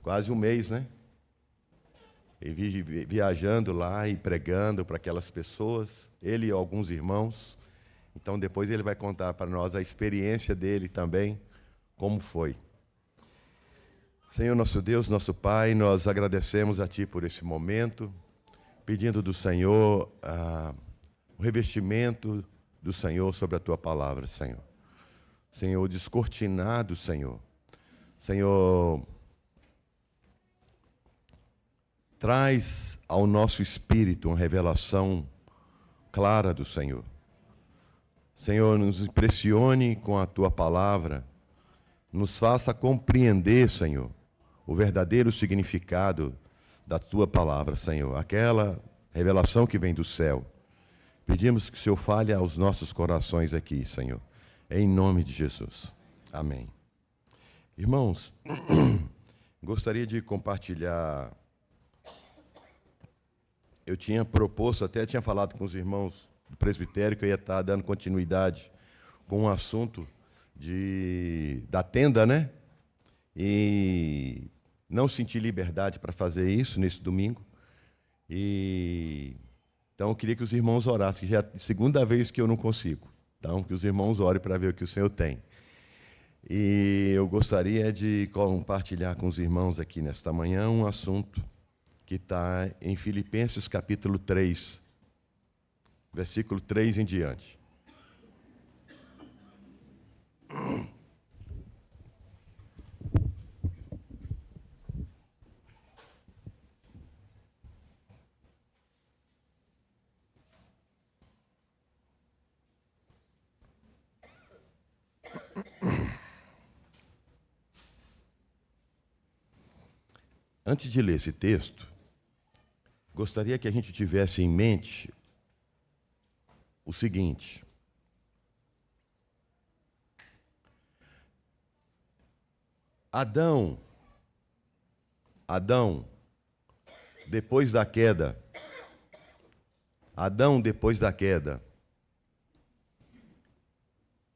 Quase um mês, né? Viajando lá e pregando para aquelas pessoas, ele e alguns irmãos. Então, depois ele vai contar para nós a experiência dele também, como foi. Senhor, nosso Deus, nosso Pai, nós agradecemos a Ti por esse momento, pedindo do Senhor o revestimento do Senhor sobre a Tua palavra, Senhor. Senhor, descortinado, Senhor. Senhor, traz ao nosso espírito uma revelação clara do Senhor. Senhor, nos impressione com a Tua palavra, nos faça compreender, Senhor, o verdadeiro significado da Tua palavra, Senhor, aquela revelação que vem do céu. Pedimos que o Senhor fale aos nossos corações aqui, Senhor, em nome de Jesus. Amém. Irmãos, gostaria de compartilhar. Eu tinha proposto, até tinha falado com os irmãos do presbitério que eu ia estar dando continuidade com um assunto da tenda, né? E não senti liberdade para fazer isso nesse domingo. Então eu queria que os irmãos orassem, que já é a segunda vez que eu não consigo. Então, que os irmãos orem para ver o que o Senhor tem. E eu gostaria de compartilhar com os irmãos aqui nesta manhã um assunto que está em Filipenses capítulo 3, versículo 3 em diante. Antes de ler esse texto, gostaria que a gente tivesse em mente o seguinte: Adão, depois da queda,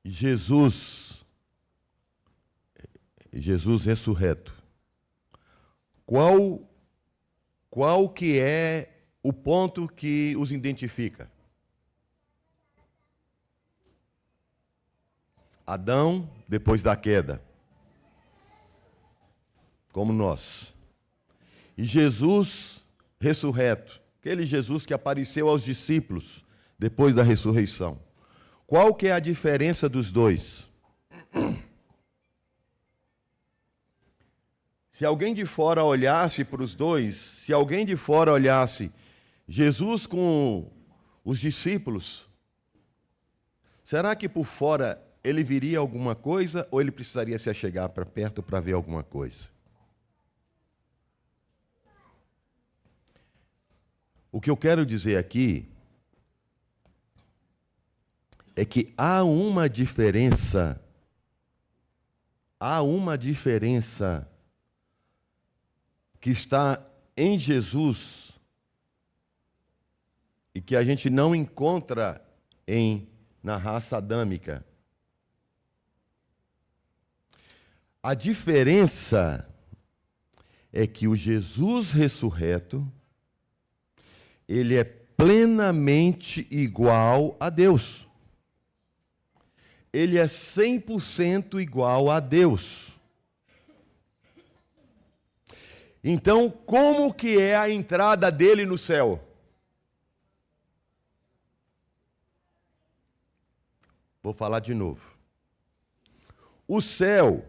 Jesus ressurreto. Qual que é o ponto que os identifica? Adão, depois da queda, como nós. E Jesus ressurreto, aquele Jesus que apareceu aos discípulos depois da ressurreição. Qual que é a diferença dos dois? Se alguém de fora olhasse para os dois, se alguém de fora olhasse Jesus com os discípulos, será que por fora ele viria alguma coisa ou ele precisaria se achegar para perto para ver alguma coisa? O que eu quero dizer aqui é que há uma diferença que está em Jesus e que a gente não encontra na raça adâmica. A diferença é que o Jesus ressurreto, ele é plenamente igual a Deus. Ele é 100% igual a Deus. Então, como que é a entrada dele no céu? Vou falar de novo. O céu,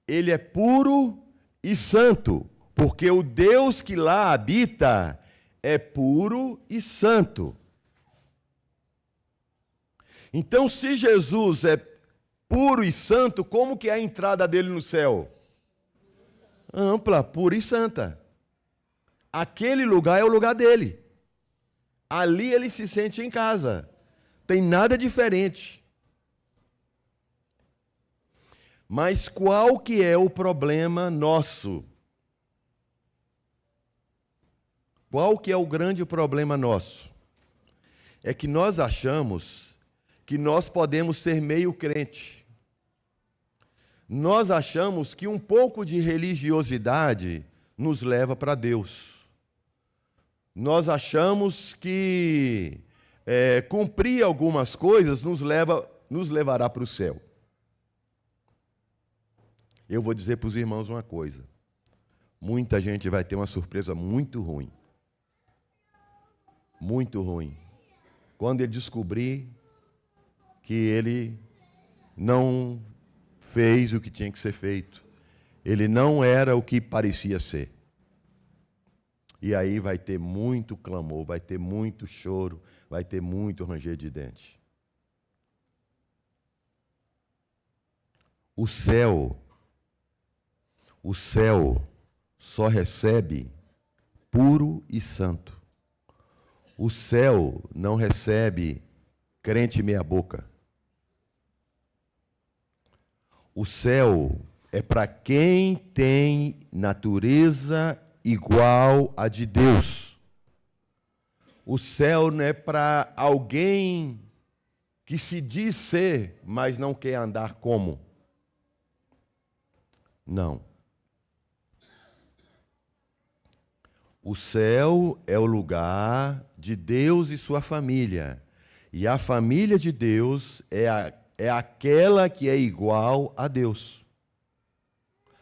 ele é puro e santo, porque o Deus que lá habita é puro e santo. Então, se Jesus é puro e santo, como que é a entrada dele no céu? Ampla, pura e santa. Aquele lugar é o lugar dele. Ali ele se sente em casa. Tem nada diferente. Mas qual que é o problema nosso? Qual que é o grande problema nosso? É que nós achamos que nós podemos ser meio crente. Nós achamos que um pouco de religiosidade nos leva para Deus. Nós achamos que cumprir algumas coisas nos levará para o céu. Eu vou dizer para os irmãos uma coisa. Muita gente vai ter uma surpresa muito ruim. Muito ruim. Quando ele descobrir que ele não fez o que tinha que ser feito. Ele não era o que parecia ser. E aí vai ter muito clamor, vai ter muito choro, vai ter muito ranger de dente. O céu só recebe puro e santo. O céu não recebe crente meia boca. O céu é para quem tem natureza igual à de Deus. O céu não é para alguém que se diz ser, mas não quer andar como. Não. O céu é o lugar de Deus e sua família. E a família de Deus é aquela que é igual a Deus.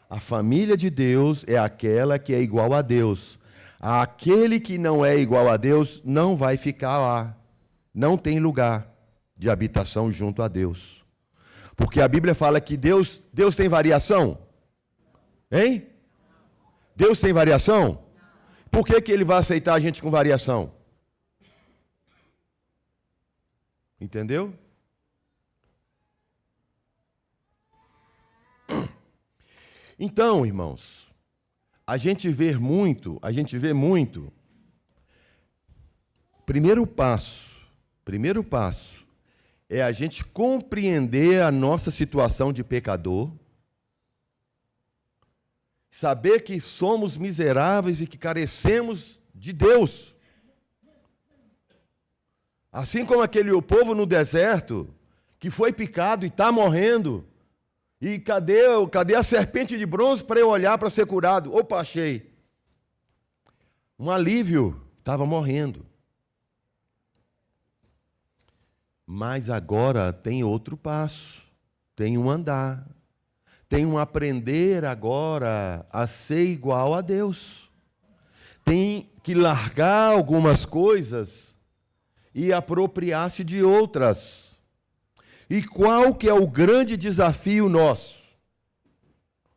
A família de Deus é aquela que é igual a Deus. Aquele que não é igual a Deus não vai ficar lá. Não tem lugar de habitação junto a Deus. Porque a Bíblia fala que Deus tem variação? Hein? Deus tem variação? Por que ele vai aceitar a gente com variação? Entendeu? Então, irmãos, a gente vê muito, primeiro passo é a gente compreender a nossa situação de pecador, saber que somos miseráveis e que carecemos de Deus. Assim como aquele povo no deserto, que foi picado e está morrendo. E cadê a serpente de bronze para eu olhar para ser curado? Opa, achei. Um alívio, estava morrendo. Mas agora tem outro passo, tem um andar. Tem um aprender agora a ser igual a Deus. Tem que largar algumas coisas e apropriar-se de outras. E qual que é o grande desafio nosso?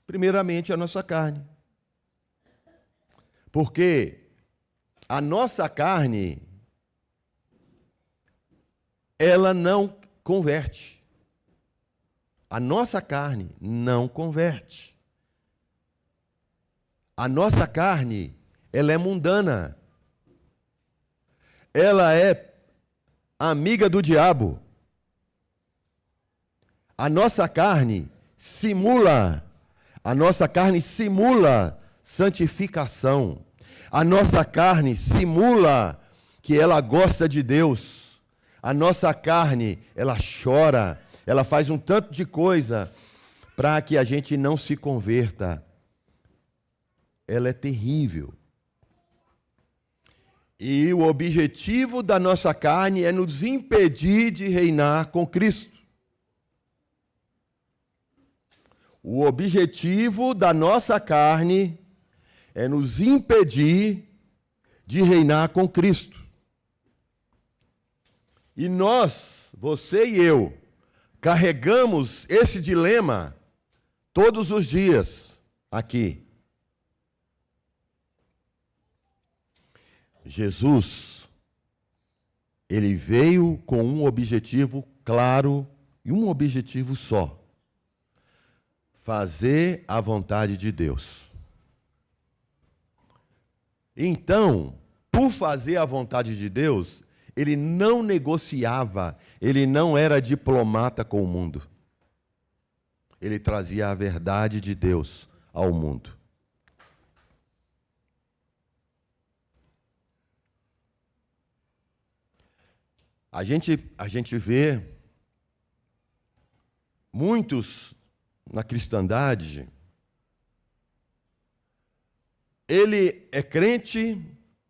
Primeiramente, a nossa carne. Porque a nossa carne, ela não converte. A nossa carne não converte. A nossa carne, ela é mundana. Ela é amiga do diabo. A nossa carne simula santificação. A nossa carne simula que ela gosta de Deus. A nossa carne, ela chora, ela faz um tanto de coisa para que a gente não se converta. Ela é terrível. E o objetivo da nossa carne é nos impedir de reinar com Cristo. O objetivo da nossa carne é nos impedir de reinar com Cristo. E nós, você e eu, carregamos esse dilema todos os dias aqui. Jesus, ele veio com um objetivo claro e um objetivo só: fazer a vontade de Deus. Então, por fazer a vontade de Deus, ele não negociava, ele não era diplomata com o mundo. Ele trazia a verdade de Deus ao mundo. A gente vê muitos na cristandade, ele é crente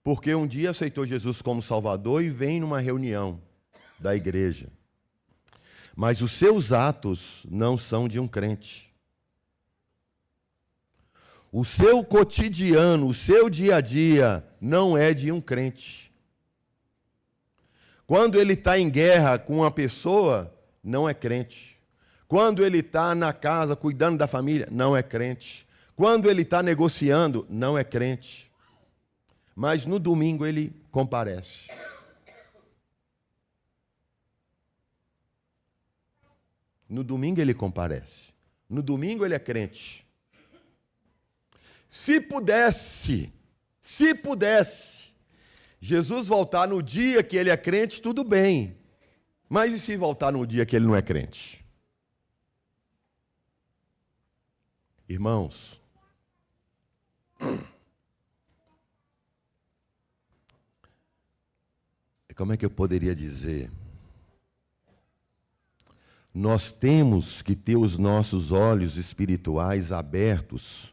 porque um dia aceitou Jesus como Salvador e vem numa reunião da igreja. Mas os seus atos não são de um crente. O seu cotidiano, o seu dia a dia não é de um crente. Quando ele está em guerra com uma pessoa, não é crente. Quando ele está na casa cuidando da família, não é crente. Quando ele está negociando, não é crente. Mas no domingo ele comparece. No domingo ele comparece. No domingo ele é crente. Se pudesse, Jesus voltar no dia que ele é crente, tudo bem. Mas e se voltar no dia que ele não é crente? Irmãos, como é que eu poderia dizer? Nós temos que ter os nossos olhos espirituais abertos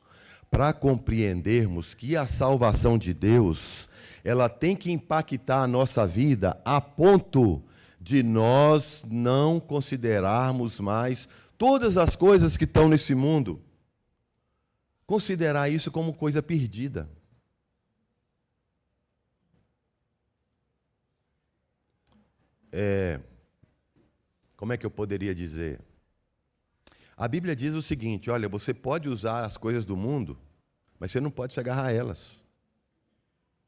para compreendermos que a salvação de Deus, ela tem que impactar a nossa vida a ponto de nós não considerarmos mais todas as coisas que estão nesse mundo. Considerar isso como coisa perdida. Como é que eu poderia dizer? A Bíblia diz o seguinte, olha, você pode usar as coisas do mundo, mas você não pode se agarrar a elas.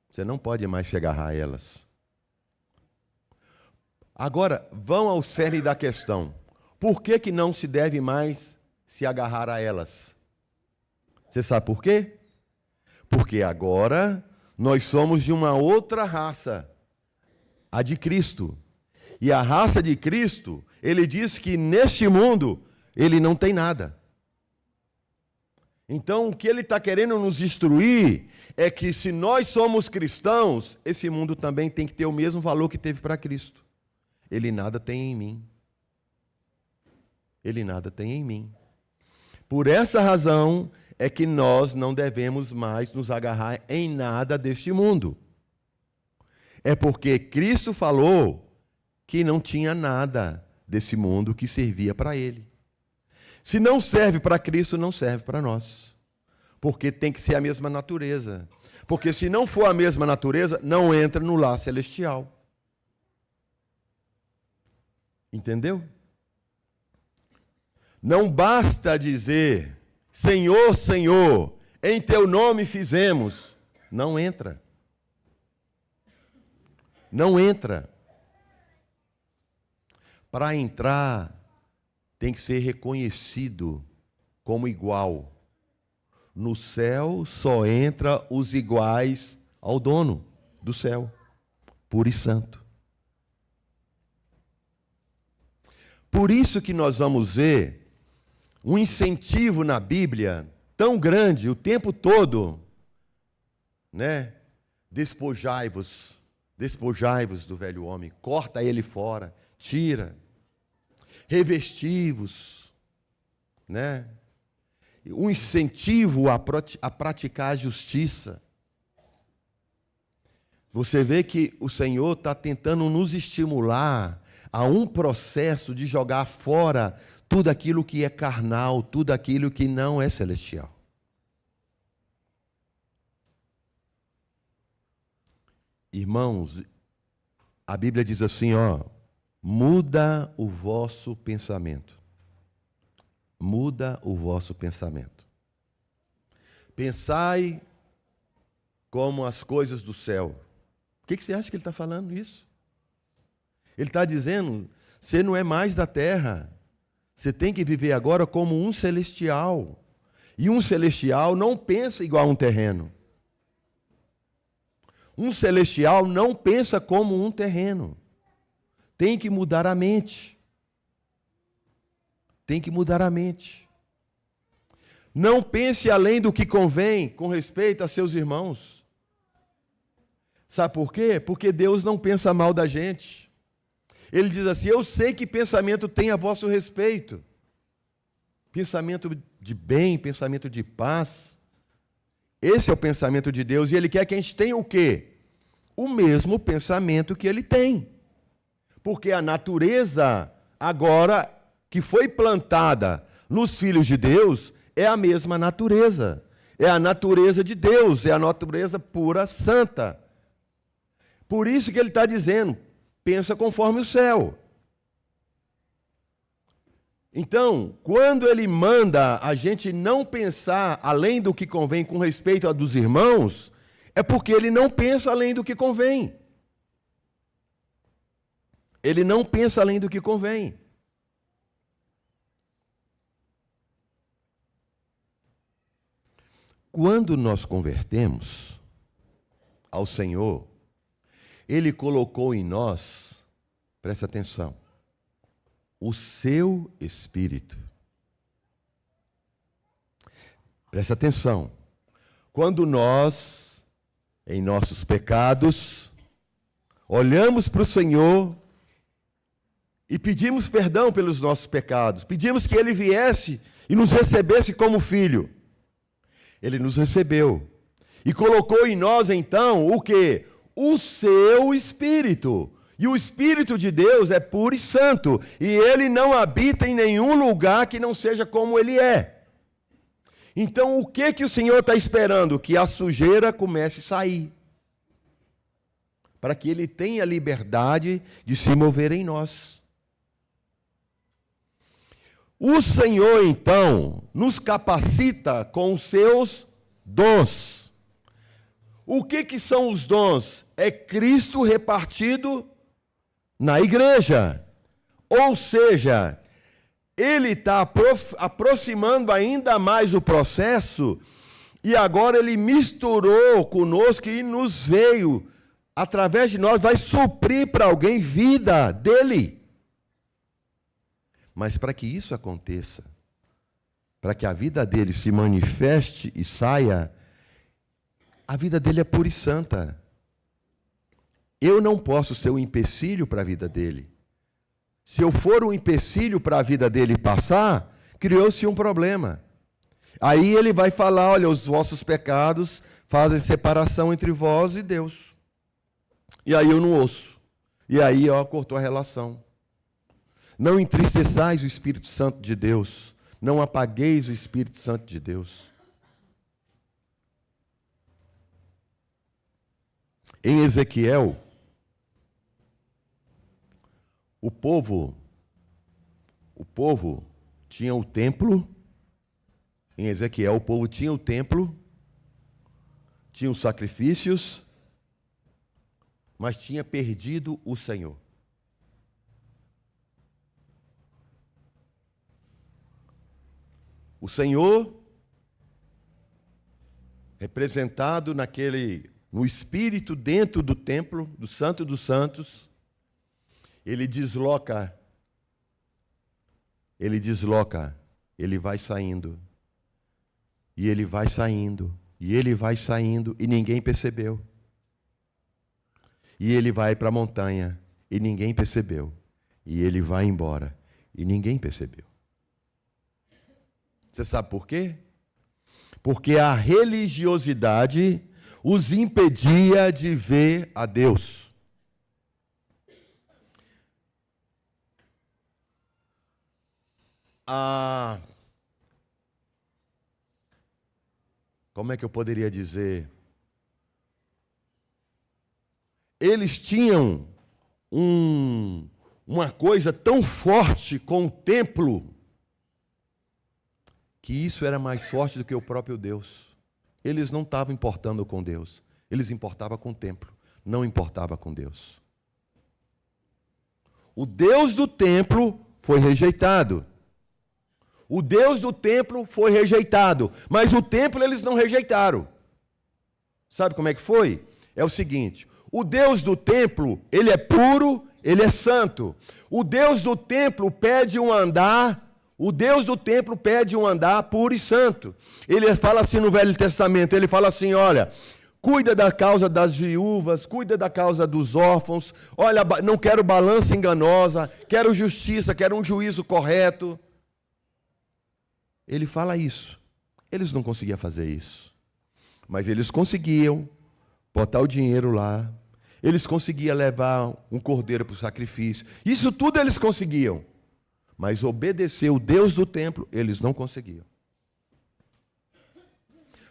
Você não pode mais se agarrar a elas. Agora, vão ao cerne da questão. Por que não se deve mais se agarrar a elas? Você sabe por quê? Porque agora nós somos de uma outra raça, a de Cristo. E a raça de Cristo, ele diz que neste mundo ele não tem nada. Então, o que ele está querendo nos instruir é que se nós somos cristãos, esse mundo também tem que ter o mesmo valor que teve para Cristo. Ele nada tem em mim. Ele nada tem em mim. Por essa razão é que nós não devemos mais nos agarrar em nada deste mundo. É porque Cristo falou que não tinha nada desse mundo que servia para ele. Se não serve para Cristo, não serve para nós. Porque tem que ser a mesma natureza. Porque se não for a mesma natureza, não entra no lar celestial. Entendeu? Não basta dizer, Senhor, Senhor, em teu nome fizemos. Não entra. Não entra. Para entrar, tem que ser reconhecido como igual. No céu só entra os iguais ao dono do céu, puro e santo. Por isso que nós vamos ver um incentivo na Bíblia tão grande o tempo todo, né? Despojai-vos do velho homem, corta ele fora, tira. Revesti-vos, né? Um incentivo a praticar a justiça. Você vê que o Senhor está tentando nos estimular a um processo de jogar fora tudo aquilo que é carnal, tudo aquilo que não é celestial. Irmãos, a Bíblia diz assim, muda o vosso pensamento. Muda o vosso pensamento. Pensai como as coisas do céu. O que você acha que ele está falando isso? Ele está dizendo, você não é mais da terra. Você tem que viver agora como um celestial. E um celestial não pensa igual a um terreno. Um celestial não pensa como um terreno. Tem que mudar a mente. Tem que mudar a mente. Não pense além do que convém com respeito a seus irmãos. Sabe por quê? Porque Deus não pensa mal da gente. Ele diz assim, eu sei que pensamento tem a vosso respeito. pensamento de bem, pensamento de paz. Esse é o pensamento de Deus, e Ele quer que a gente tenha o quê? O mesmo pensamento que Ele tem. Porque a natureza, agora, que foi plantada nos filhos de Deus, é a mesma natureza. É a natureza de Deus, é a natureza pura, santa. Por isso que Ele está dizendo, pensa conforme o céu. Então, quando Ele manda a gente não pensar além do que convém com respeito a dos irmãos, é porque Ele não pensa além do que convém. Ele não pensa além do que convém. Quando nós convertemos ao Senhor, Ele colocou em nós, presta atenção, o seu Espírito. Presta atenção. Quando nós, em nossos pecados, olhamos para o Senhor e pedimos perdão pelos nossos pecados, pedimos que Ele viesse e nos recebesse como filho. Ele nos recebeu e colocou em nós, então, o quê? O seu Espírito. E o Espírito de Deus é puro e santo, e Ele não habita em nenhum lugar que não seja como Ele é. Então, o que o Senhor está esperando? Que a sujeira comece a sair, para que Ele tenha liberdade de se mover em nós. O Senhor, então, nos capacita com os seus dons. O que são os dons? É Cristo repartido na igreja. Ou seja, Ele está aproximando ainda mais o processo, e agora Ele misturou conosco e nos veio, através de nós, vai suprir para alguém vida dele. Mas para que isso aconteça, para que a vida dele se manifeste e saia, a vida dele é pura e santa. Eu não posso ser um empecilho para a vida dele. Se eu for um empecilho para a vida dele passar, criou-se um problema. Aí ele vai falar, olha, os vossos pecados fazem separação entre vós e Deus. E aí eu não ouço. E aí, cortou a relação. Não entristeçais o Espírito Santo de Deus. Não apagueis o Espírito Santo de Deus. Em Ezequiel, o povo tinha o templo. Em Ezequiel, o povo tinha o templo, tinha os sacrifícios, mas tinha perdido o Senhor. O Senhor, representado no Espírito dentro do templo, do Santo dos Santos, ele desloca, ele vai saindo, e ele vai saindo, e ele vai saindo, e ninguém percebeu. E ele vai para a montanha, e ninguém percebeu. E ele vai embora, e ninguém percebeu. Você sabe por quê? Porque a religiosidade os impedia de ver a Deus. Como é que eu poderia dizer? Eles tinham uma coisa tão forte com o templo, que isso era mais forte do que o próprio Deus. Eles não estavam importando com Deus, eles importavam com o templo, não importava com Deus. O Deus do templo foi rejeitado. O Deus do templo foi rejeitado, mas o templo eles não rejeitaram. Sabe como é que foi? É o seguinte, o Deus do templo, ele é puro, ele é santo. O Deus do templo pede um andar, puro e santo. Ele fala assim no Velho Testamento, ele fala assim, olha, cuida da causa das viúvas, cuida da causa dos órfãos, olha, não quero balança enganosa, quero justiça, quero um juízo correto. Ele fala isso. Eles não conseguiam fazer isso. Mas eles conseguiam botar o dinheiro lá. Eles conseguiam levar um cordeiro para o sacrifício. Isso tudo eles conseguiam. Mas obedecer o Deus do templo, eles não conseguiam.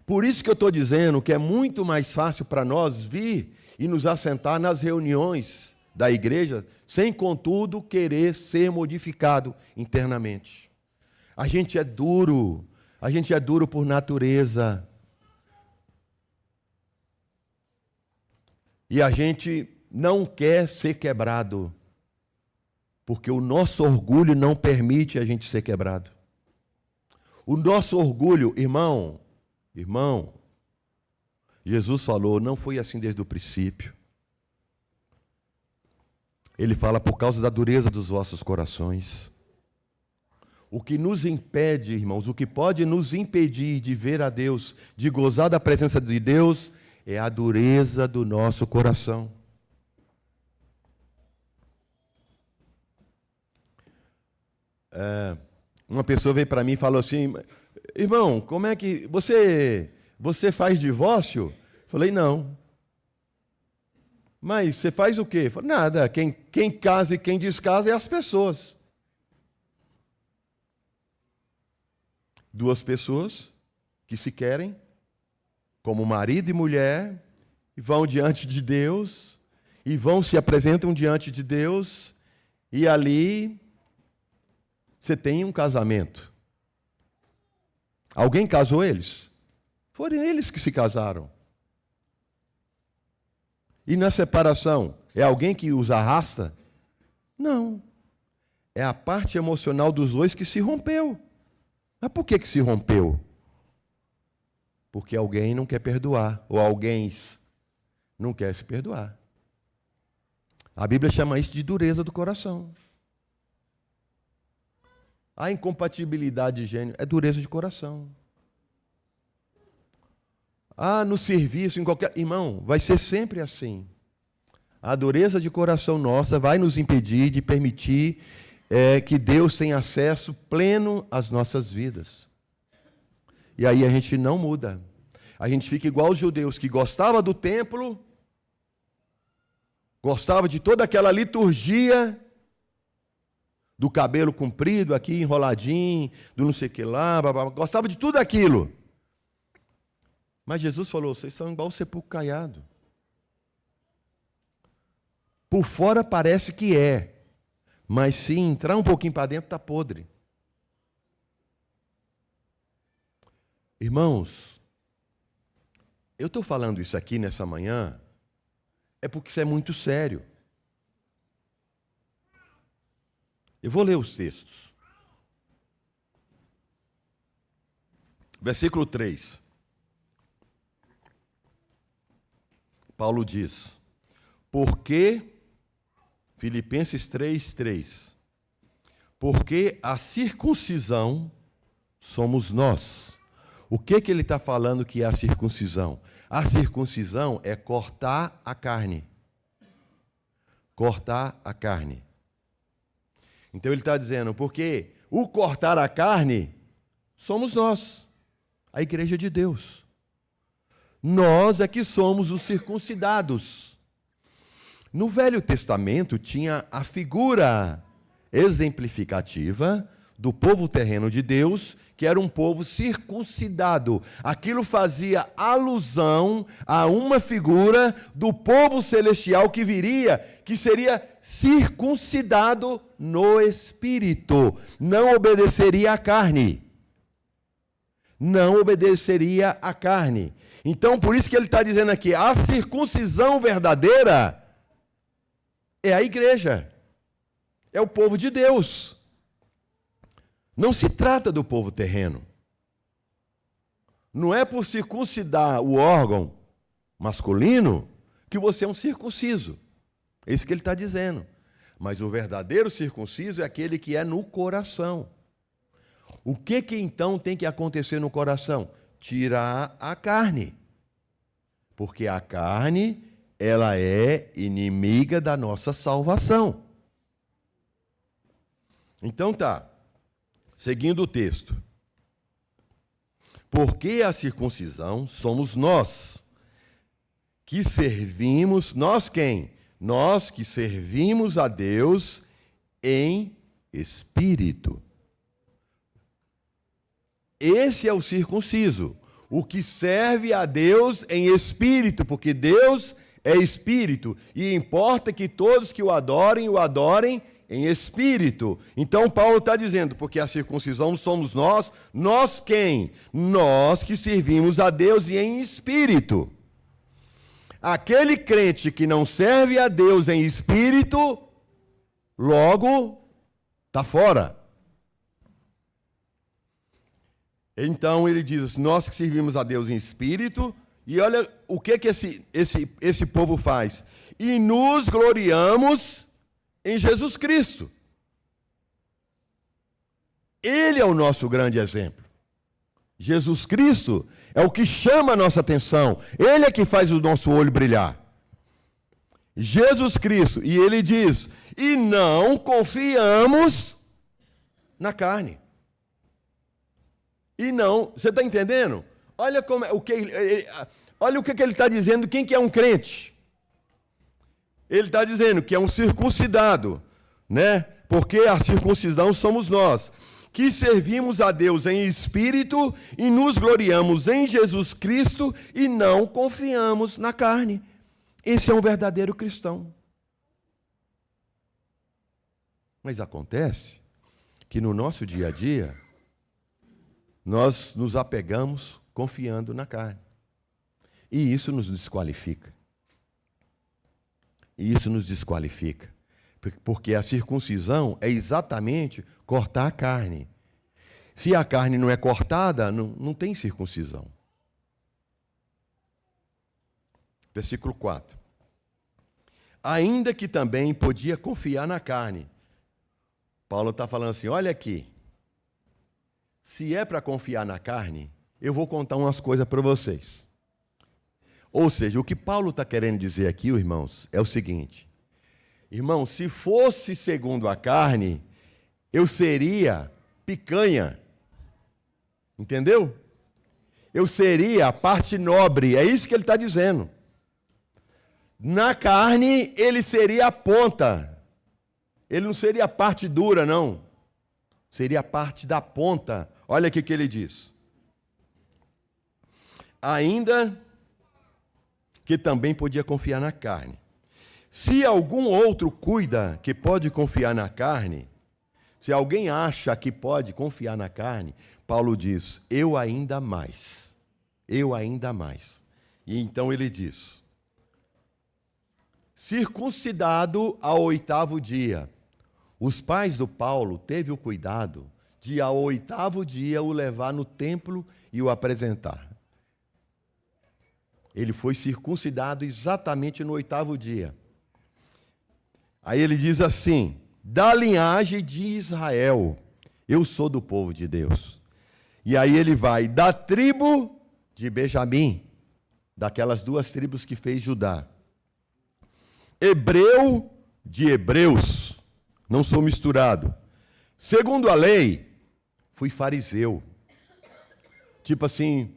Por isso que eu estou dizendo que é muito mais fácil para nós vir e nos assentar nas reuniões da igreja, sem, contudo, querer ser modificado internamente. A gente é duro por natureza. E a gente não quer ser quebrado, porque o nosso orgulho não permite a gente ser quebrado. O nosso orgulho, irmão, Jesus falou, não foi assim desde o princípio. Ele fala, por causa da dureza dos vossos corações. O que nos impede, irmãos, o que pode nos impedir de ver a Deus, de gozar da presença de Deus, é a dureza do nosso coração. Uma pessoa veio para mim e falou assim, irmão, como é que você faz divórcio? Eu falei, não. Mas você faz o quê? Eu falei, nada, quem casa e quem descasa é as pessoas. Duas pessoas que se querem, como marido e mulher, e vão diante de Deus, e se apresentam diante de Deus, e ali você tem um casamento. Alguém casou eles? Foram eles que se casaram. E na separação, é alguém que os arrasta? Não. É a parte emocional dos dois que se rompeu. Mas por que se rompeu? Porque alguém não quer perdoar, ou alguém não quer se perdoar. A Bíblia chama isso de dureza do coração. A incompatibilidade de gênero é dureza de coração. No serviço, em qualquer... Irmão, vai ser sempre assim. A dureza de coração nossa vai nos impedir de permitir que Deus tenha acesso pleno às nossas vidas. E aí a gente não muda. A gente fica igual os judeus, que gostava do templo, gostava de toda aquela liturgia, do cabelo comprido aqui, enroladinho, do não sei o que lá, gostava de tudo aquilo. Mas Jesus falou, vocês são igual o sepulcro caiado. Por fora parece que é, mas se entrar um pouquinho para dentro, está podre. Irmãos, eu estou falando isso aqui nessa manhã, é porque isso é muito sério. Eu vou ler os textos. Versículo 3. Paulo diz, porque, Filipenses 3:3, porque a circuncisão somos nós. O que ele está falando que é a circuncisão? A circuncisão é cortar a carne. Cortar a carne. Então ele está dizendo, porque o cortar a carne somos nós, a igreja de Deus. Nós é que somos os circuncidados. No Velho Testamento tinha a figura exemplificativa do povo terreno de Deus, que era um povo circuncidado. Aquilo fazia alusão a uma figura do povo celestial que viria, que seria circuncidado no espírito, não obedeceria à carne. Não obedeceria à carne. Então, por isso que ele está dizendo aqui, a circuncisão verdadeira é a igreja, é o povo de Deus. Não se trata do povo terreno. Não é por circuncidar o órgão masculino que você é um circunciso. É isso que ele está dizendo. Mas o verdadeiro circunciso é aquele que é no coração. O que então tem que acontecer no coração? Tirar a carne. Porque a carne, ela é inimiga da nossa salvação. Então tá, seguindo o texto. Porque a circuncisão somos nós, que servimos, nós quem? Nós que servimos a Deus em espírito. Esse é o circunciso, o que serve a Deus em espírito, porque Deus é espírito, e importa que todos que o adorem em espírito. Então Paulo está dizendo, porque a circuncisão somos nós, nós quem? Nós que servimos a Deus e em espírito. Aquele crente que não serve a Deus em espírito, logo está fora. Então ele diz, nós que servimos a Deus em espírito, e olha o que esse povo faz. E nos gloriamos em Jesus Cristo. Ele é o nosso grande exemplo. Jesus Cristo é o que chama a nossa atenção. Ele é que faz o nosso olho brilhar. Jesus Cristo. E ele diz, e não confiamos na carne. E não, você está entendendo? Olha o que ele está dizendo, quem que é um crente? Ele está dizendo que é um circuncidado, né? Porque a circuncisão somos nós, que servimos a Deus em espírito e nos gloriamos em Jesus Cristo e não confiamos na carne. Esse é um verdadeiro cristão. Mas acontece que no nosso dia a dia, nós nos apegamos confiando na carne. E isso nos desqualifica. Porque a circuncisão é exatamente cortar a carne. Se a carne não é cortada, não tem circuncisão. Versículo 4. Ainda que também podia confiar na carne. Paulo está falando assim, olha aqui. Se é para confiar na carne, eu vou contar umas coisas para vocês. Ou seja, o que Paulo está querendo dizer aqui, irmãos, é o seguinte. Irmãos, se fosse segundo a carne, eu seria picanha. Entendeu? Eu seria a parte nobre. É isso que ele está dizendo. Na carne, ele seria a ponta. Ele não seria a parte dura, não. Seria a parte da ponta. Olha aqui o que ele diz. Ainda que também podia confiar na carne. Se algum outro cuida que pode confiar na carne, se alguém acha que pode confiar na carne, Paulo diz, eu ainda mais. E então ele diz, circuncidado ao 8º dia. Os pais do Paulo teve o cuidado de ao 8º dia o levar no templo e o apresentar. Ele foi circuncidado exatamente no 8º dia. Aí ele diz assim, da linhagem de Israel, eu sou do povo de Deus. E aí ele vai, da tribo de Benjamim, daquelas 2 tribos que fez Judá. Hebreu de hebreus, não sou misturado. Segundo a lei, fui fariseu. Tipo assim,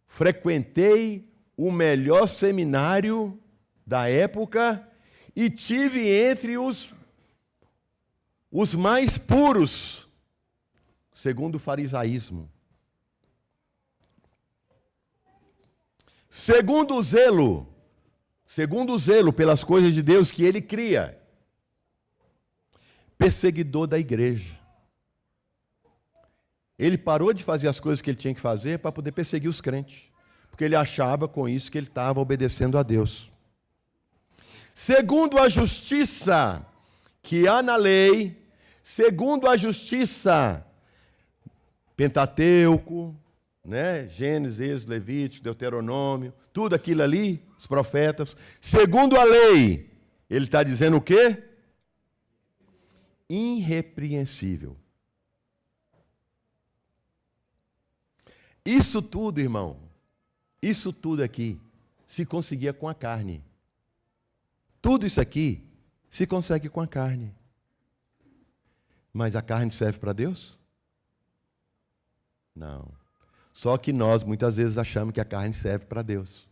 frequentei o melhor seminário da época e tive entre os mais puros, segundo o farisaísmo. Segundo o zelo pelas coisas de Deus que ele cria. Perseguidor da igreja. Ele parou de fazer as coisas que ele tinha que fazer para poder perseguir os crentes. Porque ele achava com isso que ele estava obedecendo a Deus. Segundo a justiça que há na lei, segundo a justiça, Pentateuco, né? Gênesis, Êxodo, Levítico, Deuteronômio, tudo aquilo ali, os profetas. Segundo a lei, ele está dizendo o quê? Irrepreensível. Isso tudo, irmão, isso tudo aqui se conseguia com a carne. Tudo isso aqui se consegue com a carne. Mas a carne serve para Deus? Não. Só que nós, muitas vezes, achamos que a carne serve para Deus.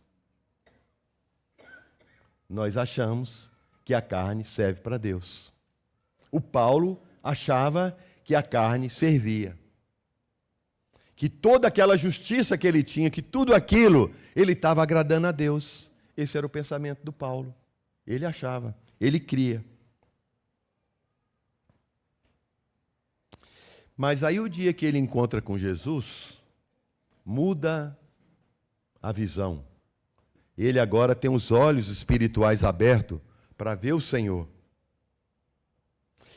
Nós achamos que a carne serve para Deus. O Paulo achava que a carne servia. Que toda aquela justiça que ele tinha, que tudo aquilo, ele estava agradando a Deus. Esse era o pensamento do Paulo. Ele achava, ele cria. Mas aí o dia que ele encontra com Jesus, muda a visão. Ele agora tem os olhos espirituais abertos para ver o Senhor.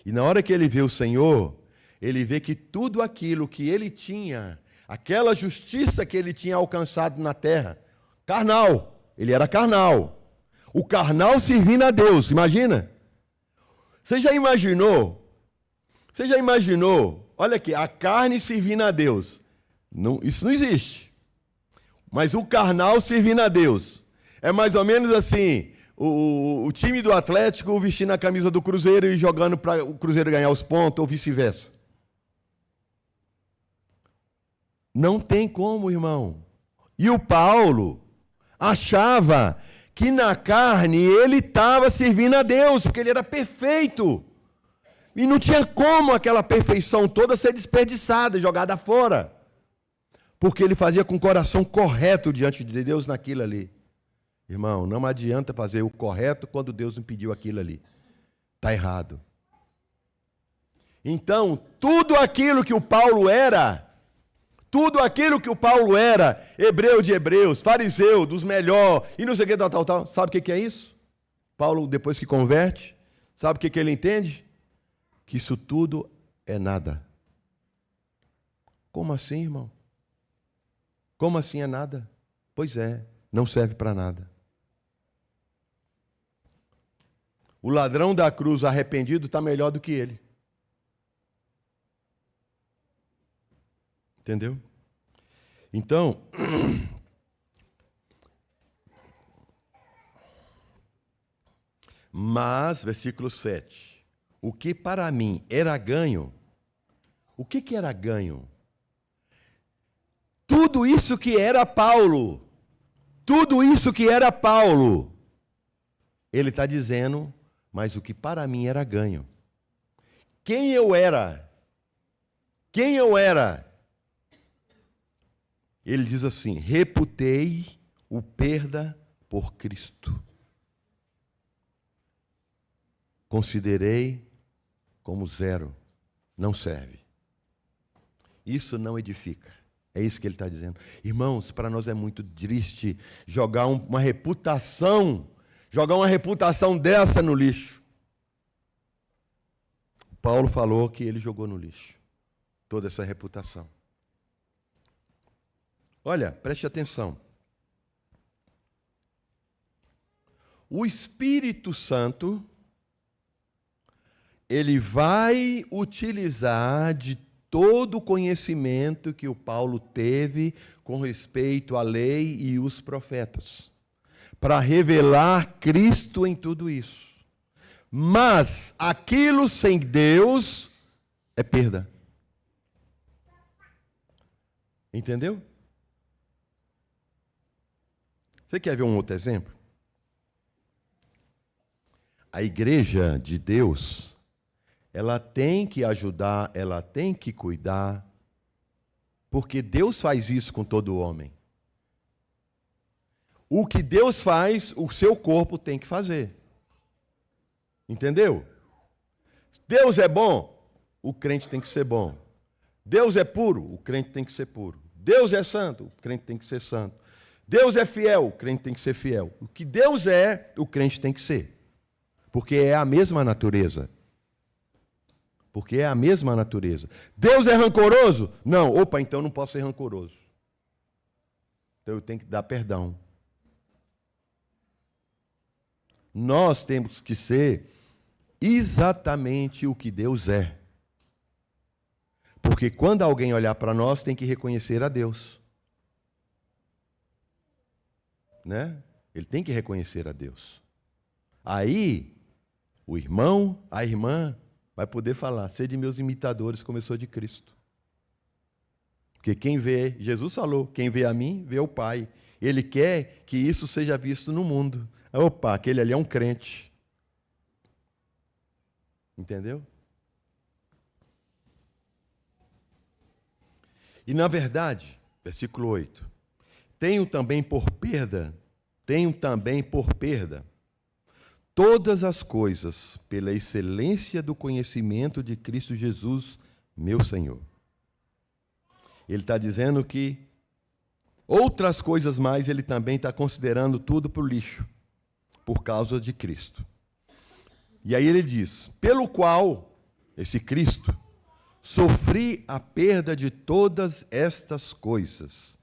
E na hora que ele vê o Senhor, ele vê que tudo aquilo que ele tinha, aquela justiça que ele tinha alcançado na terra, carnal, ele era carnal. O carnal servindo a Deus, imagina? Você já imaginou? Olha aqui, a carne servindo a Deus. Não, isso não existe. Mas o carnal servindo a Deus. É mais ou menos assim, o time do Atlético vestindo a camisa do Cruzeiro e jogando para o Cruzeiro ganhar os pontos, ou vice-versa. Não tem como, irmão. E o Paulo achava que na carne ele estava servindo a Deus, porque ele era perfeito. E não tinha como aquela perfeição toda ser desperdiçada, jogada fora. Porque ele fazia com o coração correto diante de Deus naquilo ali. Irmão, não adianta fazer o correto quando Deus impediu aquilo ali. Está errado. Então, tudo aquilo que o Paulo era, hebreu de hebreus, fariseu, dos melhores, e não sei o que, tal. Sabe o que é isso? Paulo, depois que converte, sabe o que ele entende? Que isso tudo é nada. Como assim, irmão? Como assim é nada? Pois é, não serve para nada. O ladrão da cruz arrependido está melhor do que ele. Entendeu? Então, mas, versículo 7, o que para mim era ganho, o que era ganho? Tudo isso que era Paulo, ele está dizendo, mas o que para mim era ganho. Quem eu era? Ele diz assim, reputei o perda por Cristo. Considerei como zero, não serve. Isso não edifica. É isso que ele está dizendo. Irmãos, para nós é muito triste jogar uma reputação dessa no lixo. Paulo falou que ele jogou no lixo toda essa reputação. Olha, preste atenção. O Espírito Santo, ele vai utilizar de todo o conhecimento que o Paulo teve com respeito à lei e os profetas, para revelar Cristo em tudo isso. Mas aquilo sem Deus é perda. Entendeu? Você quer ver um outro exemplo? A igreja de Deus, ela tem que ajudar, ela tem que cuidar, porque Deus faz isso com todo homem. O que Deus faz, o seu corpo tem que fazer. Entendeu? Deus é bom, o crente tem que ser bom. Deus é puro, o crente tem que ser puro. Deus é santo, o crente tem que ser santo. Deus é fiel, o crente tem que ser fiel. O que Deus é, o crente tem que ser. Porque é a mesma natureza. Deus é rancoroso? Não. Opa, então não posso ser rancoroso. Então eu tenho que dar perdão. Nós temos que ser exatamente o que Deus é. Porque quando alguém olhar para nós, tem que reconhecer a Deus. Né? Ele tem que reconhecer a Deus. Aí, o irmão, a irmã, vai poder falar, sede meus imitadores, como eu sou de Cristo. Porque quem vê, Jesus falou, quem vê a mim, vê o Pai. Ele quer que isso seja visto no mundo. Opa, aquele ali é um crente. Entendeu? E na verdade, versículo 8, tenho também por perda todas as coisas pela excelência do conhecimento de Cristo Jesus, meu Senhor. Ele está dizendo que outras coisas mais ele também está considerando tudo para o lixo, por causa de Cristo. E aí ele diz, pelo qual, esse Cristo, sofri a perda de todas estas coisas,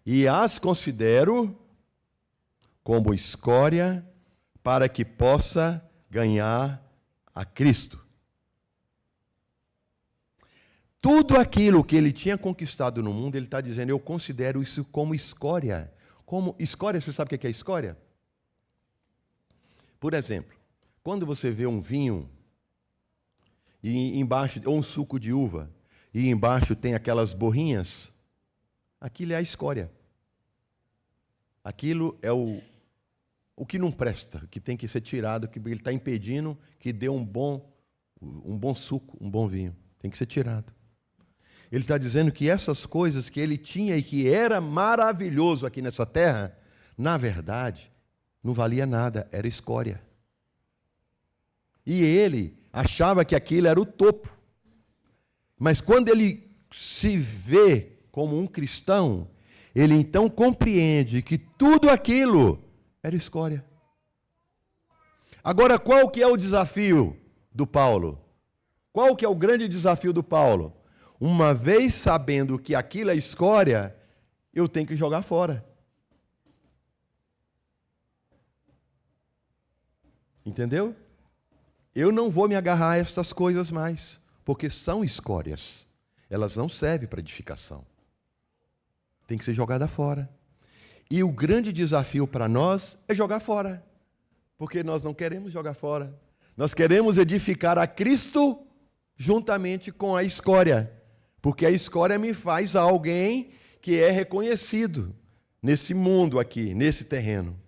e as considero como escória, para que possa ganhar a Cristo. Tudo aquilo que ele tinha conquistado no mundo, ele está dizendo, eu considero isso como escória. Como escória, você sabe o que é escória? Por exemplo, quando você vê um vinho, e embaixo, ou um suco de uva, e embaixo tem aquelas borrinhas, aquilo é a escória. Aquilo é o que não presta, que tem que ser tirado, que ele está impedindo que dê um bom suco, um bom vinho. Tem que ser tirado. Ele está dizendo que essas coisas que ele tinha e que era maravilhoso aqui nessa terra, na verdade, não valia nada, era escória. E ele achava que aquilo era o topo. Mas quando ele se vê como um cristão, ele então compreende que tudo aquilo era escória. Agora, qual que é o desafio do Paulo? Qual que é o grande desafio do Paulo? Uma vez sabendo que aquilo é escória, eu tenho que jogar fora. Entendeu? Eu não vou me agarrar a estas coisas mais, porque são escórias. Elas não servem para edificação. Tem que ser jogada fora. E o grande desafio para nós é jogar fora. Porque nós não queremos jogar fora. Nós queremos edificar a Cristo juntamente com a escória. Porque a escória me faz alguém que é reconhecido nesse mundo aqui, nesse terreno.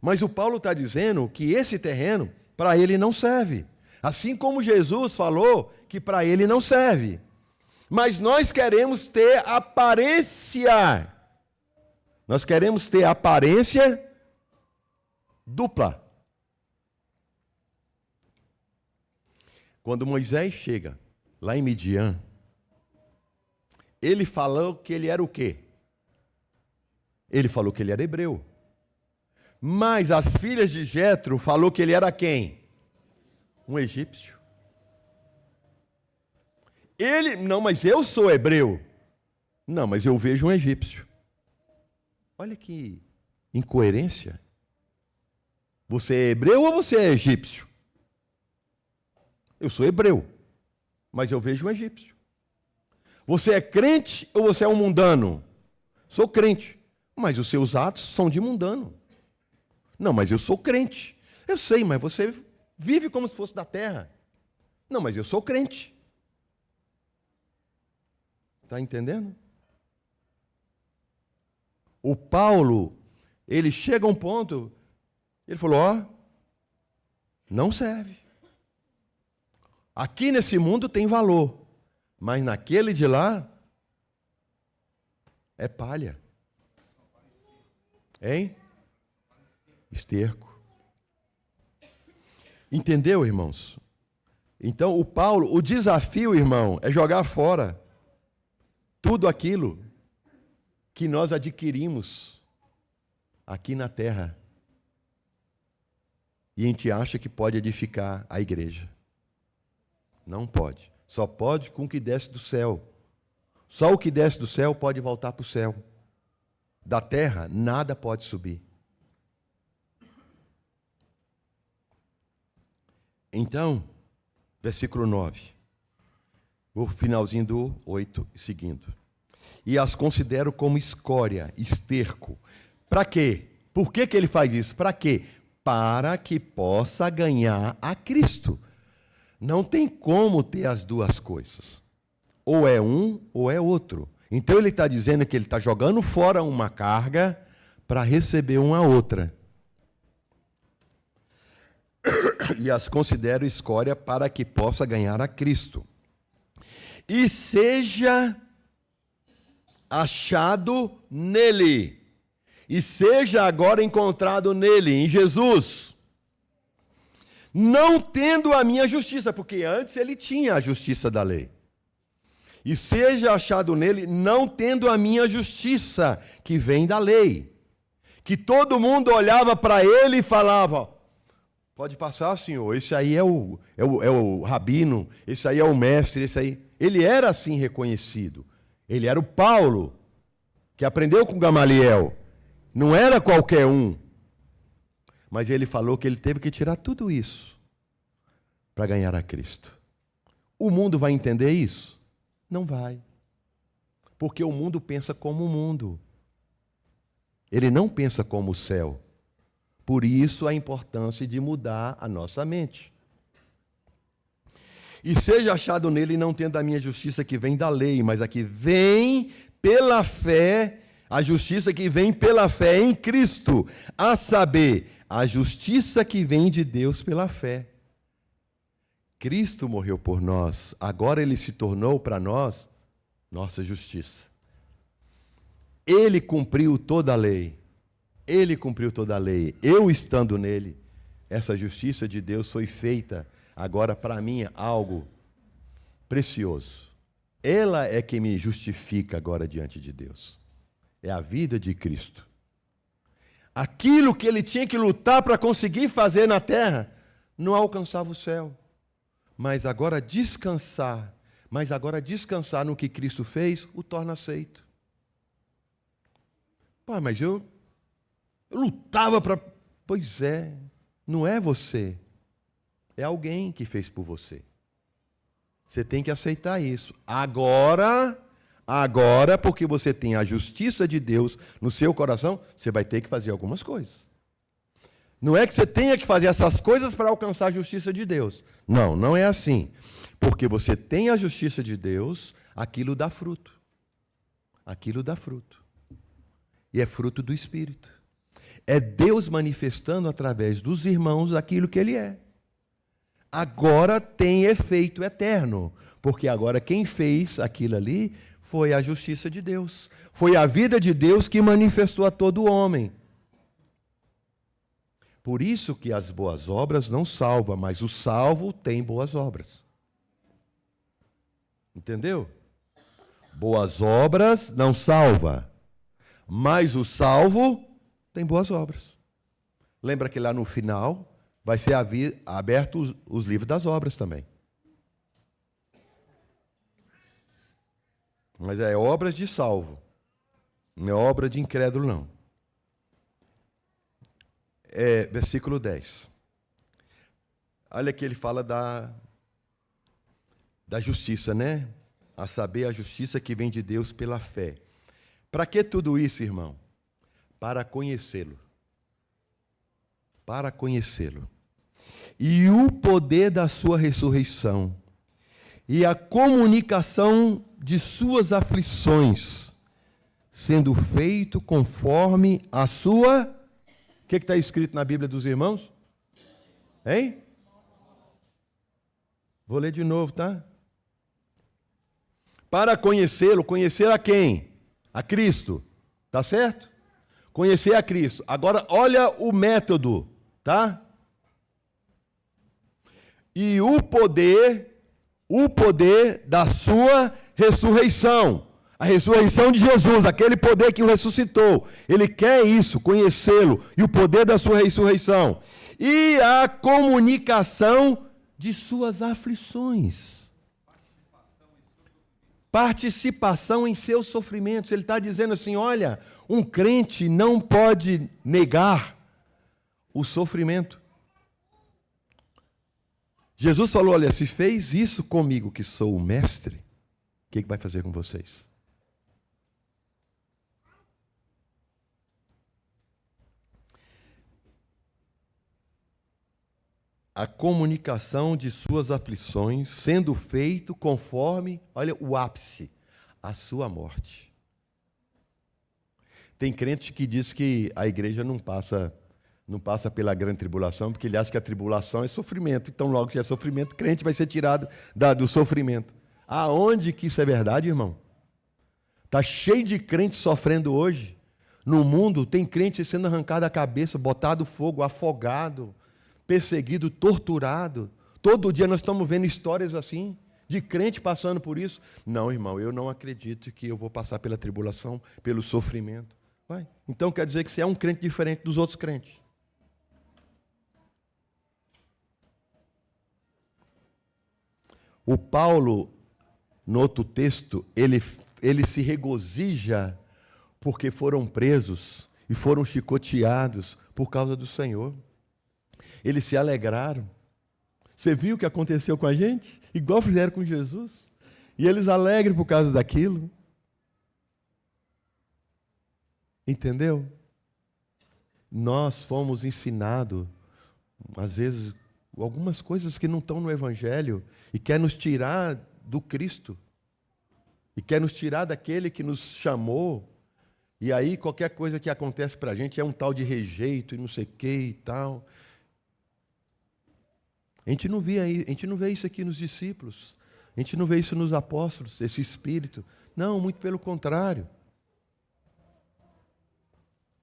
Mas o Paulo está dizendo que esse terreno, para ele não serve. Assim como Jesus falou que para ele não serve. Mas nós queremos ter aparência. Nós queremos ter aparência dupla. Quando Moisés chega lá em Midian, ele falou que ele era o quê? Ele falou que ele era hebreu. Mas as filhas de Jetro falou que ele era quem? Um egípcio. Ele, não, mas eu sou hebreu. Não, mas eu vejo um egípcio. Olha que incoerência. Você é hebreu ou você é egípcio? Eu sou hebreu, mas eu vejo um egípcio. Você é crente ou você é um mundano? Sou crente, mas os seus atos são de mundano. Não, mas eu sou crente. Eu sei, mas você vive como se fosse da terra. Não, mas eu sou crente. Está entendendo? O Paulo, ele chega a um ponto, ele falou, ó, não serve. Aqui nesse mundo tem valor, mas naquele de lá é palha. Hein? Esterco. Entendeu, irmãos? Então, o Paulo, o desafio, irmão, é jogar fora tudo aquilo que nós adquirimos aqui na terra. E a gente acha que pode edificar a igreja. Não pode. Só pode com o que desce do céu. Só o que desce do céu pode voltar para o céu. Da terra, nada pode subir. Então, versículo 9. O finalzinho do 8 seguindo. E as considero como escória, esterco. Para quê? Por que ele faz isso? Para quê? Para que possa ganhar a Cristo. Não tem como ter as duas coisas. Ou é um ou é outro. Então ele está dizendo que ele está jogando fora uma carga para receber uma outra. E as considero escória para que possa ganhar a Cristo. E seja achado nele. E seja agora encontrado nele, em Jesus. Não tendo a minha justiça, porque antes ele tinha a justiça da lei. E seja achado nele, não tendo a minha justiça, que vem da lei. Que todo mundo olhava para ele e falava: pode passar, senhor, esse aí é o rabino, esse aí é o mestre, esse aí. Ele era assim reconhecido. Ele era o Paulo, que aprendeu com Gamaliel. Não era qualquer um. Mas ele falou que ele teve que tirar tudo isso para ganhar a Cristo. O mundo vai entender isso? Não vai. Porque o mundo pensa como o mundo. Ele não pensa como o céu. Por isso a importância de mudar a nossa mente. E seja achado nele, não tendo a minha justiça que vem da lei, mas a que vem pela fé, a justiça que vem pela fé em Cristo, a saber, a justiça que vem de Deus pela fé. Cristo morreu por nós, agora ele se tornou para nós nossa justiça. Ele cumpriu toda a lei. Ele cumpriu toda a lei. Eu estando nele, essa justiça de Deus foi feita agora para mim algo precioso. Ela é que me justifica agora diante de Deus. É a vida de Cristo. Aquilo que ele tinha que lutar para conseguir fazer na terra, não alcançava o céu. Mas agora descansar no que Cristo fez, o torna aceito. Pô, mas eu lutava para... Pois é, não é você. É alguém que fez por você. Você tem que aceitar isso. Agora, porque você tem a justiça de Deus no seu coração, você vai ter que fazer algumas coisas. Não é que você tenha que fazer essas coisas para alcançar a justiça de Deus. Não, não é assim. Porque você tem a justiça de Deus, aquilo dá fruto. Aquilo dá fruto. E é fruto do Espírito. É Deus manifestando através dos irmãos aquilo que Ele é. Agora tem efeito eterno. Porque agora quem fez aquilo ali foi a justiça de Deus. Foi a vida de Deus que manifestou a todo homem. Por isso que as boas obras não salvam, mas o salvo tem boas obras. Entendeu? Boas obras não salva, mas o salvo tem boas obras. Lembra que lá no final vai ser aberto os livros das obras também. Mas é obras de salvo, não é obra de incrédulo, não. Versículo 10. Olha que ele fala da justiça, né? A saber, a justiça que vem de Deus pela fé. Para que tudo isso, irmão? Para conhecê-lo. Para conhecê-lo. E o poder da sua ressurreição. E a comunicação de suas aflições, sendo feito conforme a sua... O que está escrito na Bíblia dos irmãos? Hein? Vou ler de novo, tá? Para conhecê-lo, conhecer a quem? A Cristo. Tá certo? Conhecer a Cristo. Agora, olha o método, tá? E o poder da sua ressurreição. A ressurreição de Jesus, aquele poder que o ressuscitou. Ele quer isso, conhecê-lo. E o poder da sua ressurreição. E a comunicação de suas aflições. Participação em seus sofrimentos. Ele está dizendo assim, olha, um crente não pode negar o sofrimento. Jesus falou, olha, se fez isso comigo, que sou o mestre, o que vai fazer com vocês? A comunicação de suas aflições, sendo feito conforme, olha o ápice, a sua morte. Tem crente que diz que a igreja não passa pela grande tribulação, porque ele acha que a tribulação é sofrimento. Então, logo que é sofrimento, o crente vai ser tirado do sofrimento. Aonde que isso é verdade, irmão? Está cheio de crentes sofrendo hoje. No mundo, tem crente sendo arrancado a cabeça, botado fogo, afogado, perseguido, torturado. Todo dia nós estamos vendo histórias assim, de crente passando por isso. Não, irmão, eu não acredito que eu vou passar pela tribulação, pelo sofrimento. Vai. Então quer dizer que você é um crente diferente dos outros crentes. O Paulo, no outro texto, ele se regozija porque foram presos e foram chicoteados por causa do Senhor. Eles se alegraram. Você viu o que aconteceu com a gente? Igual fizeram com Jesus. E eles alegram por causa daquilo. Entendeu? Nós fomos ensinados, às vezes, algumas coisas que não estão no Evangelho e quer nos tirar do Cristo. E quer nos tirar daquele que nos chamou. E aí qualquer coisa que acontece para a gente é um tal de rejeito e não sei o que e tal. A gente não vê isso aqui nos discípulos. A gente não vê isso nos apóstolos, esse espírito. Não, muito pelo contrário.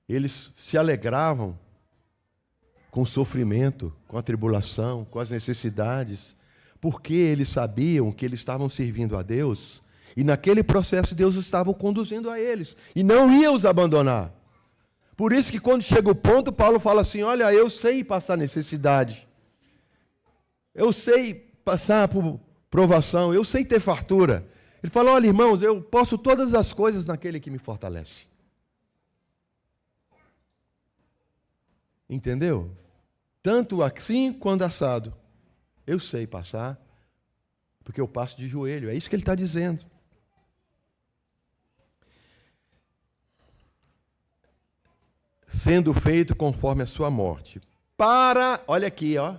Eles se alegravam com o sofrimento, com a tribulação, com as necessidades, porque eles sabiam que eles estavam servindo a Deus, e naquele processo Deus estava conduzindo a eles, e não ia os abandonar. Por isso que quando chega o ponto, Paulo fala assim, olha, eu sei passar necessidade, eu sei passar por provação, eu sei ter fartura. Ele fala, olha, irmãos, eu posso todas as coisas naquele que me fortalece. Entendeu? Tanto assim quanto assado. Eu sei passar, porque eu passo de joelho. É isso que ele está dizendo. Sendo feito conforme a sua morte. Olha aqui, ó.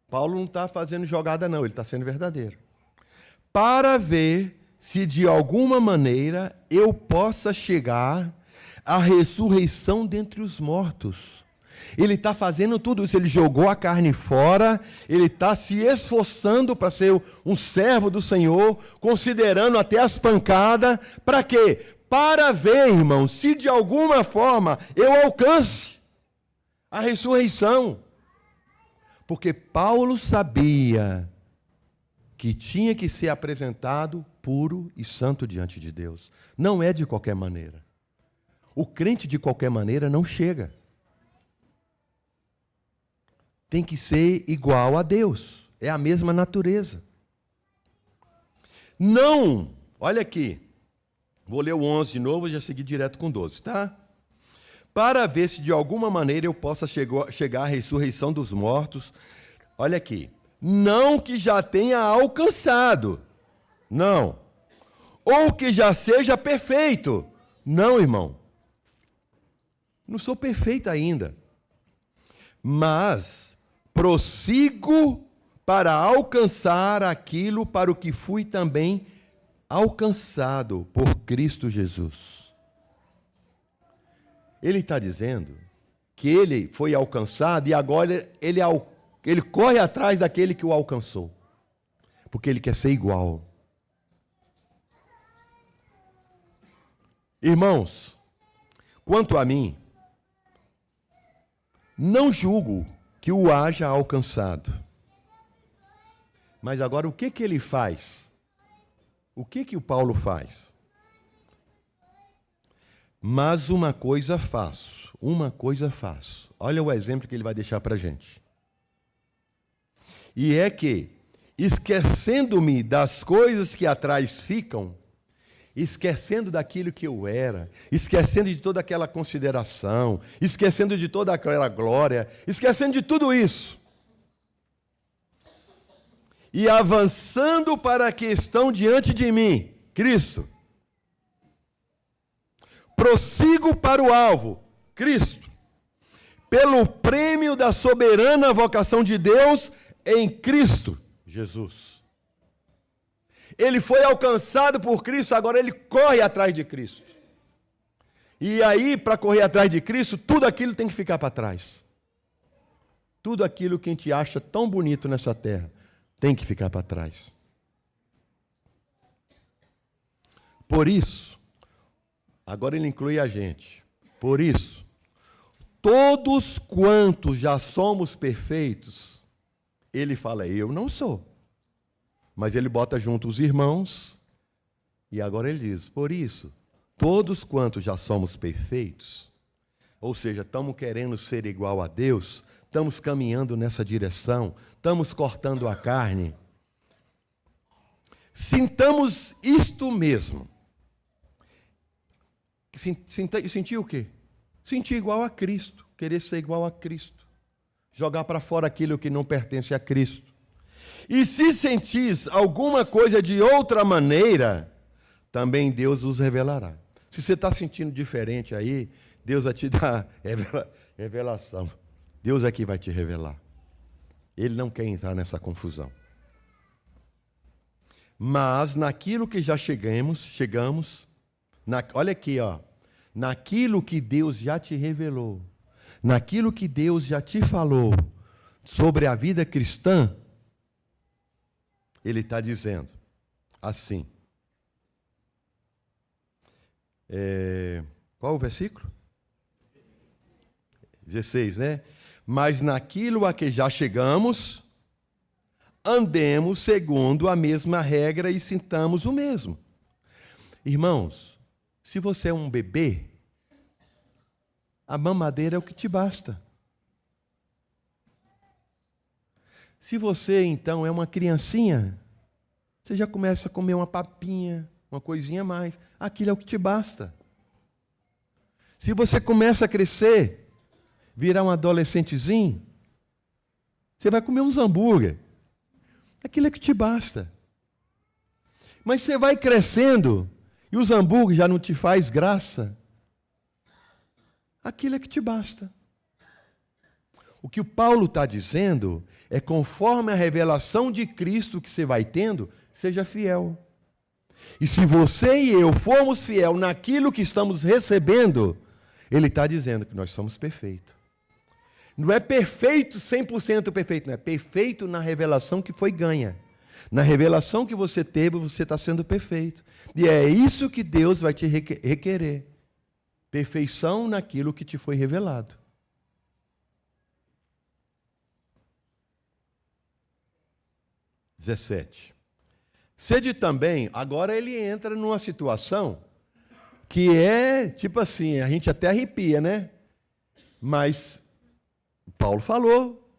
Paulo não está fazendo jogada, não. Ele está sendo verdadeiro. Para ver se de alguma maneira eu possa chegar à ressurreição dentre os mortos. Ele está fazendo tudo isso, ele jogou a carne fora, ele está se esforçando para ser um servo do Senhor, considerando até as pancadas, para quê? Para ver, irmão, se de alguma forma eu alcance a ressurreição. Porque Paulo sabia que tinha que ser apresentado puro e santo diante de Deus. Não é de qualquer maneira. O crente de qualquer maneira não chega. Tem que ser igual a Deus. É a mesma natureza. Não, olha aqui. Vou ler o 11 de novo e já seguir direto com 12, tá? Para ver se de alguma maneira eu possa chegar à ressurreição dos mortos. Olha aqui. Não que já tenha alcançado. Não. Ou que já seja perfeito. Não, irmão. Não sou perfeito ainda. Mas prossigo para alcançar aquilo para o que fui também alcançado por Cristo Jesus. Ele está dizendo que ele foi alcançado e agora ele corre atrás daquele que o alcançou, porque ele quer ser igual. Irmãos, quanto a mim, não julgo que o haja alcançado. Mas agora o que ele faz? O que o Paulo faz? Mas uma coisa faço. Olha o exemplo que ele vai deixar para a gente. E é que, esquecendo-me das coisas que atrás ficam, esquecendo daquilo que eu era, esquecendo de toda aquela consideração, esquecendo de toda aquela glória, esquecendo de tudo isso, e avançando para a que estão diante de mim, Cristo, prossigo para o alvo, Cristo, pelo prêmio da soberana vocação de Deus em Cristo Jesus. Ele foi alcançado por Cristo, agora ele corre atrás de Cristo. E aí, para correr atrás de Cristo, tudo aquilo tem que ficar para trás. Tudo aquilo que a gente acha tão bonito nessa terra tem que ficar para trás. Por isso, agora ele inclui a gente. Por isso, todos quantos já somos perfeitos, ele fala, eu não sou. Mas ele bota junto os irmãos, e agora ele diz, por isso, todos quantos já somos perfeitos, ou seja, estamos querendo ser igual a Deus, estamos caminhando nessa direção, estamos cortando a carne, sintamos isto mesmo. Sentir o quê? Sentir igual a Cristo, querer ser igual a Cristo, jogar para fora aquilo que não pertence a Cristo. E se sentis alguma coisa de outra maneira, também Deus os revelará. Se você está sentindo diferente aí, Deus vai te dar revelação. Deus é que vai te revelar. Ele não quer entrar nessa confusão. Mas naquilo que já chegamos, olha aqui, ó, naquilo que Deus já te revelou, naquilo que Deus já te falou sobre a vida cristã, ele está dizendo assim. Qual o versículo? 16, né? Mas naquilo a que já chegamos, andemos segundo a mesma regra e sintamos o mesmo. Irmãos, se você é um bebê, a mamadeira é o que te basta. Se você, então, é uma criancinha, você já começa a comer uma papinha, uma coisinha a mais. Aquilo é o que te basta. Se você começa a crescer, virar um adolescentezinho, você vai comer uns hambúrguer. Aquilo é que te basta. Mas você vai crescendo e os hambúrgueres já não te faz graça. Aquilo é que te basta. O que o Paulo está dizendo é, conforme a revelação de Cristo que você vai tendo, seja fiel. E se você e eu formos fiel naquilo que estamos recebendo, ele está dizendo que nós somos perfeitos. Não é perfeito, 100% perfeito, não é perfeito na revelação que foi ganha. Na revelação que você teve, você está sendo perfeito. E é isso que Deus vai te requerer. Perfeição naquilo que te foi revelado. Sede também, agora ele entra numa situação que é, tipo assim, a gente até arrepia, né? Mas Paulo falou,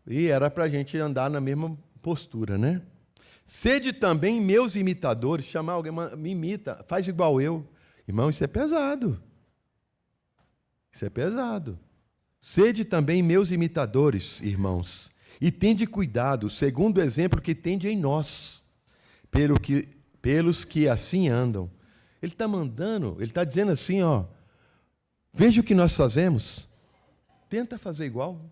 e era para a gente andar na mesma postura, né? Sede também meus imitadores, chamar alguém, me imita, faz igual eu. Irmão, isso é pesado. Isso é pesado. Sede também meus imitadores, irmãos, e tende cuidado, segundo o exemplo que tende em nós, pelos que assim andam. Ele está mandando, ele está dizendo assim, ó, veja o que nós fazemos, tenta fazer igual.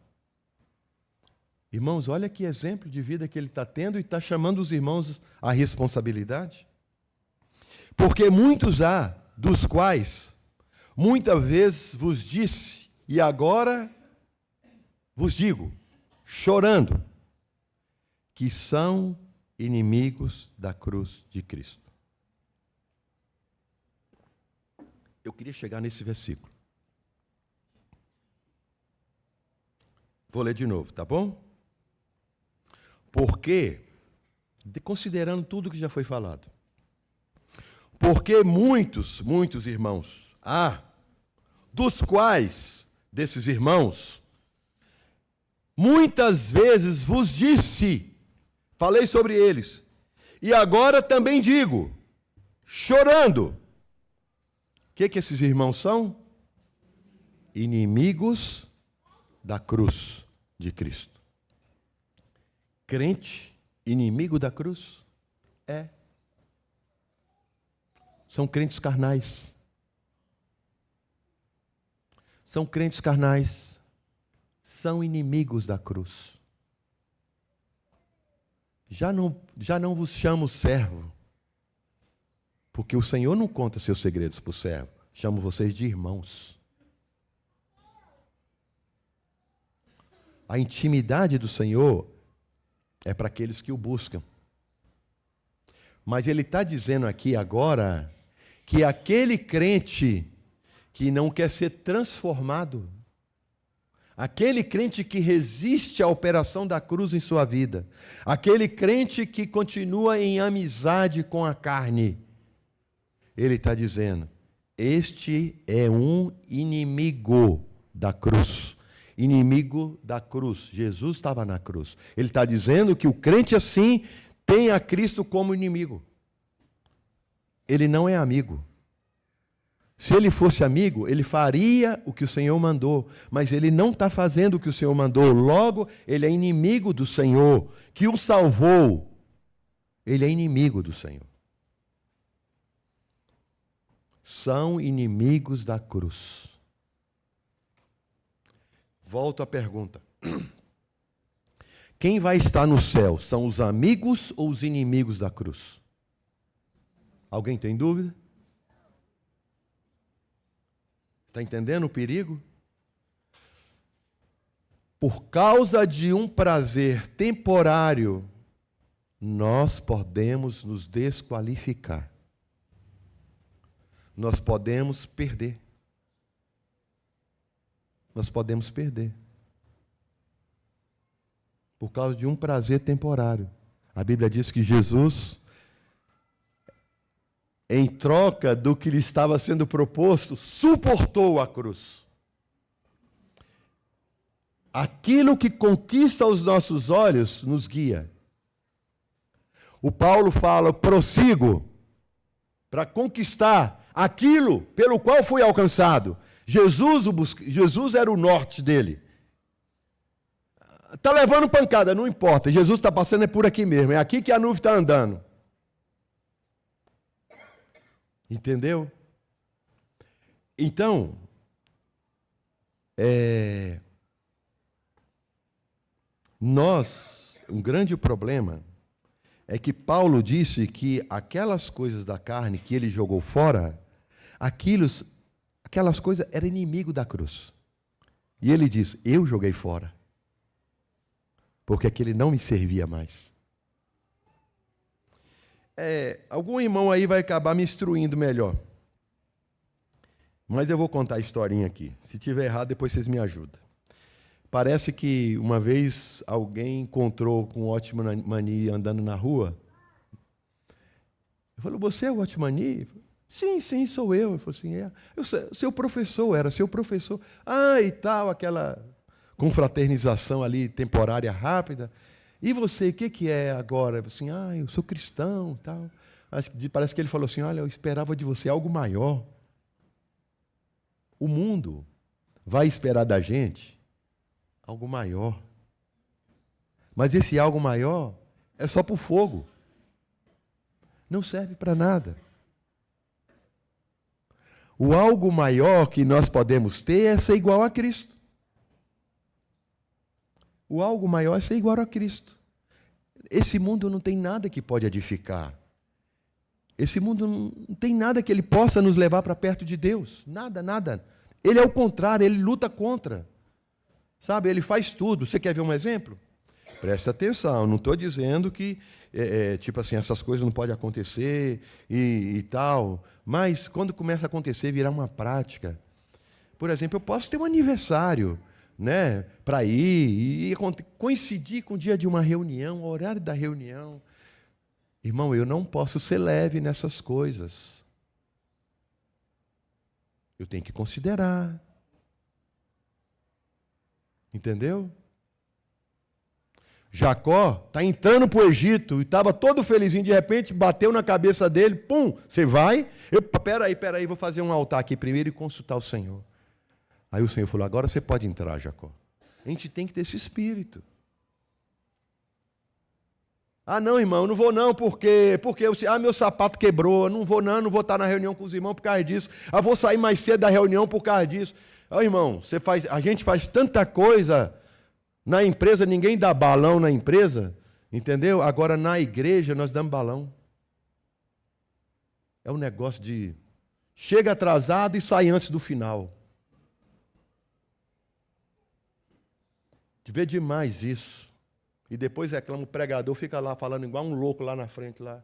Irmãos, olha que exemplo de vida que ele está tendo e está chamando os irmãos à responsabilidade. Porque muitos há, dos quais muitas vezes vos disse, e agora vos digo, chorando, que são inimigos da cruz de Cristo. Eu queria chegar nesse versículo. Vou ler de novo, tá bom? Porque, considerando tudo que já foi falado, porque muitos irmãos, dos quais, desses irmãos, muitas vezes vos disse, falei sobre eles, e agora também digo, chorando. O que esses irmãos são? Inimigos da cruz de Cristo. Crente, inimigo da cruz? É. São crentes carnais. São crentes carnais. São inimigos da cruz. já não vos chamo servo, porque o Senhor não conta seus segredos para o servo. Chamo vocês de irmãos. A intimidade do Senhor é para aqueles que o buscam. Mas ele está dizendo aqui agora que aquele crente que não quer ser transformado, aquele crente que resiste à operação da cruz em sua vida, aquele crente que continua em amizade com a carne, ele está dizendo, este é um inimigo da cruz. Inimigo da cruz. Jesus estava na cruz. Ele está dizendo que o crente assim tem a Cristo como inimigo. Ele não é amigo. Se ele fosse amigo, ele faria o que o Senhor mandou, mas ele não está fazendo o que o Senhor mandou. Logo, ele é inimigo do Senhor, que o salvou. Ele é inimigo do Senhor. São inimigos da cruz. Volto à pergunta. Quem vai estar no céu? São os amigos ou os inimigos da cruz? Alguém tem dúvida? Está entendendo o perigo? Por causa de um prazer temporário, nós podemos nos desqualificar. Nós podemos perder. Nós podemos perder. Por causa de um prazer temporário. A Bíblia diz que Jesus, em troca do que lhe estava sendo proposto, suportou a cruz. Aquilo que conquista os nossos olhos nos guia. O Paulo fala, prossigo para conquistar aquilo pelo qual fui alcançado. Jesus era o norte dele. Está levando pancada, não importa. Jesus está passando por aqui mesmo. É aqui que a nuvem está andando. Entendeu? Então, um grande problema é que Paulo disse que aquelas coisas da carne que ele jogou fora, aquelas coisas eram inimigo da cruz. E ele diz, eu joguei fora. Porque aquele não me servia mais. Algum irmão aí vai acabar me instruindo melhor. Mas eu vou contar a historinha aqui. Se tiver errado, depois vocês me ajudam. Parece que uma vez alguém encontrou com o Watchmani andando na rua. Ele falou, você é o Watchmani? Sim, sou eu. Ele falou assim, seu professor, era seu professor. E tal, aquela confraternização ali, temporária, rápida. E você, o que é agora? Eu falei assim, eu sou cristão, tal. Parece que ele falou assim, olha, eu esperava de você algo maior. O mundo vai esperar da gente algo maior. Mas esse algo maior é só para o fogo. Não serve para nada. O algo maior que nós podemos ter é ser igual a Cristo. O algo maior é ser igual a Cristo. Esse mundo não tem nada que pode edificar. Esse mundo não tem nada que ele possa nos levar para perto de Deus. Nada. Ele é o contrário, ele luta contra. Sabe, ele faz tudo. Você quer ver um exemplo? Preste atenção, não estou dizendo que, tipo assim, essas coisas não podem acontecer e tal. Mas quando começa a acontecer, virar uma prática. Por exemplo, eu posso ter um aniversário, né, para ir e coincidir com o dia de uma reunião, o horário da reunião. Irmão, eu não posso ser leve nessas coisas. Eu tenho que considerar. Entendeu? Jacó está entrando para o Egito e estava todo felizinho, de repente bateu na cabeça dele, pum, você vai? Peraí, vou fazer um altar aqui primeiro e consultar o Senhor. Aí o Senhor falou, agora você pode entrar, Jacó. A gente tem que ter esse espírito. Não, irmão, eu não vou não, porque meu sapato quebrou, eu não vou estar na reunião com os irmãos por causa disso, vou sair mais cedo da reunião por causa disso. Irmão, a gente faz tanta coisa na empresa, ninguém dá balão na empresa, Entendeu? Agora, na igreja, nós damos balão. É um negócio de... chega atrasado e sai antes do final. De ver demais isso. E depois reclama, o pregador fica lá falando igual um louco lá na frente. Lá.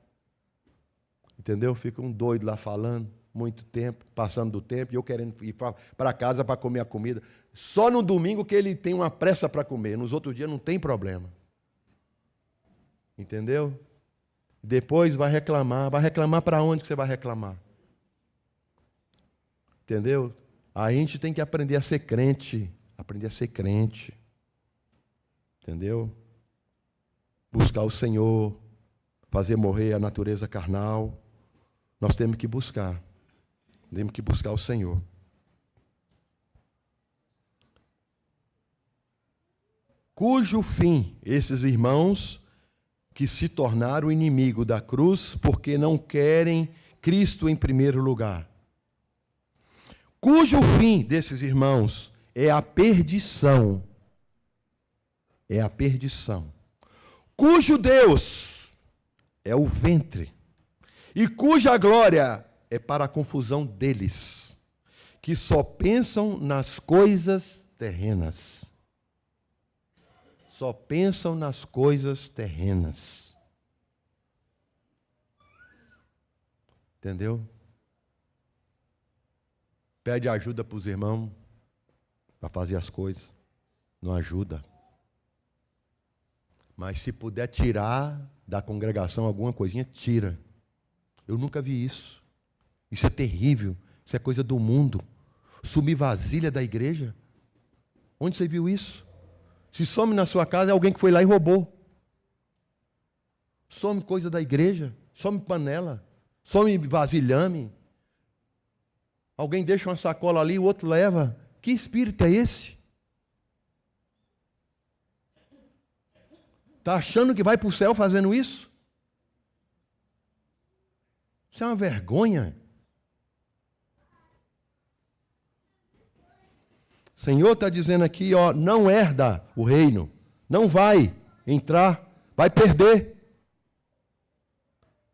Entendeu? Fica um doido lá falando, muito tempo, passando do tempo, e eu querendo ir para casa para comer a comida. Só no domingo que ele tem uma pressa para comer. Nos outros dias não tem problema. Entendeu? Depois vai reclamar. Vai reclamar para onde que você vai reclamar? Entendeu? A gente tem que aprender a ser crente. Aprender a ser crente. Entendeu? Buscar o Senhor. Fazer morrer a natureza carnal. Nós temos que buscar. Temos que buscar o Senhor. Cujo fim, esses irmãos que se tornaram inimigo da cruz porque não querem Cristo em primeiro lugar. Cujo fim desses irmãos é a perdição. É a perdição. Cujo Deus é o ventre. E cuja glória é para a confusão deles, que só pensam nas coisas terrenas. Só pensam nas coisas terrenas. Entendeu? Pede ajuda para os irmãos para fazer as coisas. Não ajuda. Mas se puder tirar da congregação alguma coisinha, tira. Eu nunca vi isso. Isso é terrível. Isso é coisa do mundo. Sumir vasilha da igreja. Onde você viu isso? Se some na sua casa, é alguém que foi lá e roubou. Some coisa da igreja, some panela, some vasilhame. Alguém deixa uma sacola ali, o outro leva. Que espírito é esse? Está achando que vai para o céu fazendo isso? Isso é uma vergonha. O Senhor está dizendo aqui, ó, não herda o reino, não vai entrar, vai perder.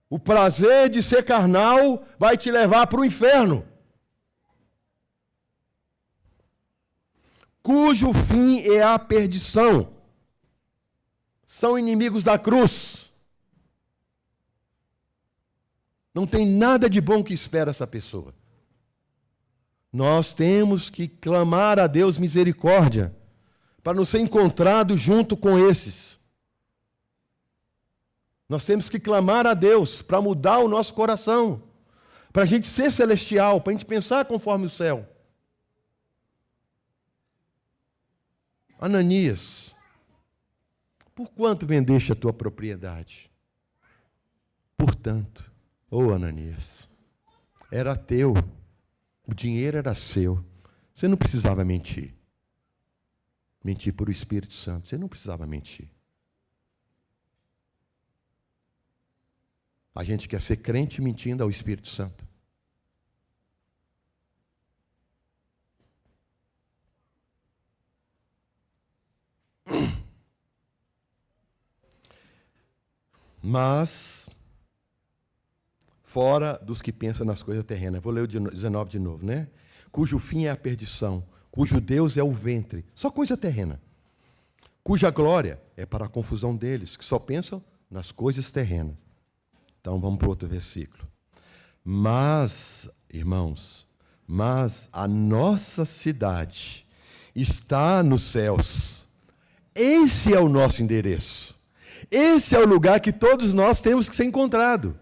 O prazer de ser carnal vai te levar para o inferno. Cujo fim é a perdição. São inimigos da cruz. Não tem nada de bom que espera essa pessoa. Nós temos que clamar a Deus misericórdia para não ser encontrado junto com esses. Nós temos que clamar a Deus para mudar o nosso coração, para a gente ser celestial, para a gente pensar conforme o céu. Ananias, por quanto vendeste a tua propriedade? Portanto, Ananias, era teu. O dinheiro era seu. Você não precisava mentir. Mentir por o Espírito Santo. Você não precisava mentir. A gente quer ser crente mentindo ao Espírito Santo. Mas, fora dos que pensam nas coisas terrenas. Vou ler o 19 de novo, né? Cujo fim é a perdição, cujo Deus é o ventre. Só coisa terrena. Cuja glória é para a confusão deles, que só pensam nas coisas terrenas. Então, vamos para outro versículo. Mas, irmãos, a nossa cidade está nos céus. Esse é o nosso endereço. Esse é o lugar que todos nós temos que ser encontrado.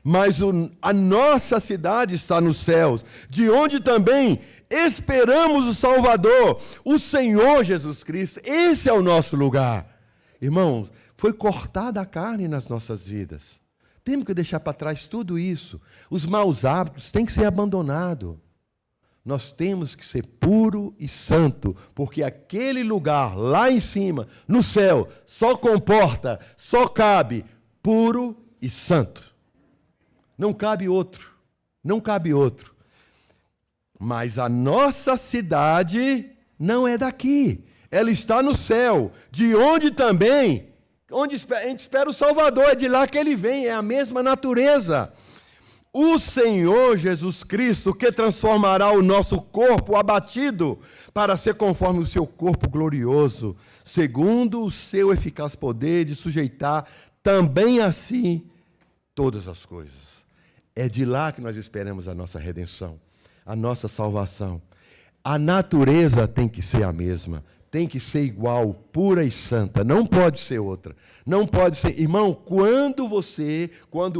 Mas a nossa cidade está nos céus, de onde também esperamos o Salvador, o Senhor Jesus Cristo. Esse é o nosso lugar. Irmãos, foi cortada a carne nas nossas vidas. Temos que deixar para trás tudo isso. Os maus hábitos têm que ser abandonados. Nós temos que ser puro e santo, porque aquele lugar lá em cima, no céu, só comporta, só cabe puro e santo. Não cabe outro, não cabe outro. Mas a nossa cidade não é daqui, ela está no céu, de onde também Onde a gente espera o Salvador, é de lá que ele vem, é a mesma natureza. O Senhor Jesus Cristo, que transformará o nosso corpo abatido para ser conforme o seu corpo glorioso, segundo o seu eficaz poder de sujeitar também assim todas as coisas. É de lá que nós esperamos a nossa redenção, a nossa salvação. A natureza tem que ser a mesma, tem que ser igual, pura e santa, não pode ser outra. Não pode ser, irmão, quando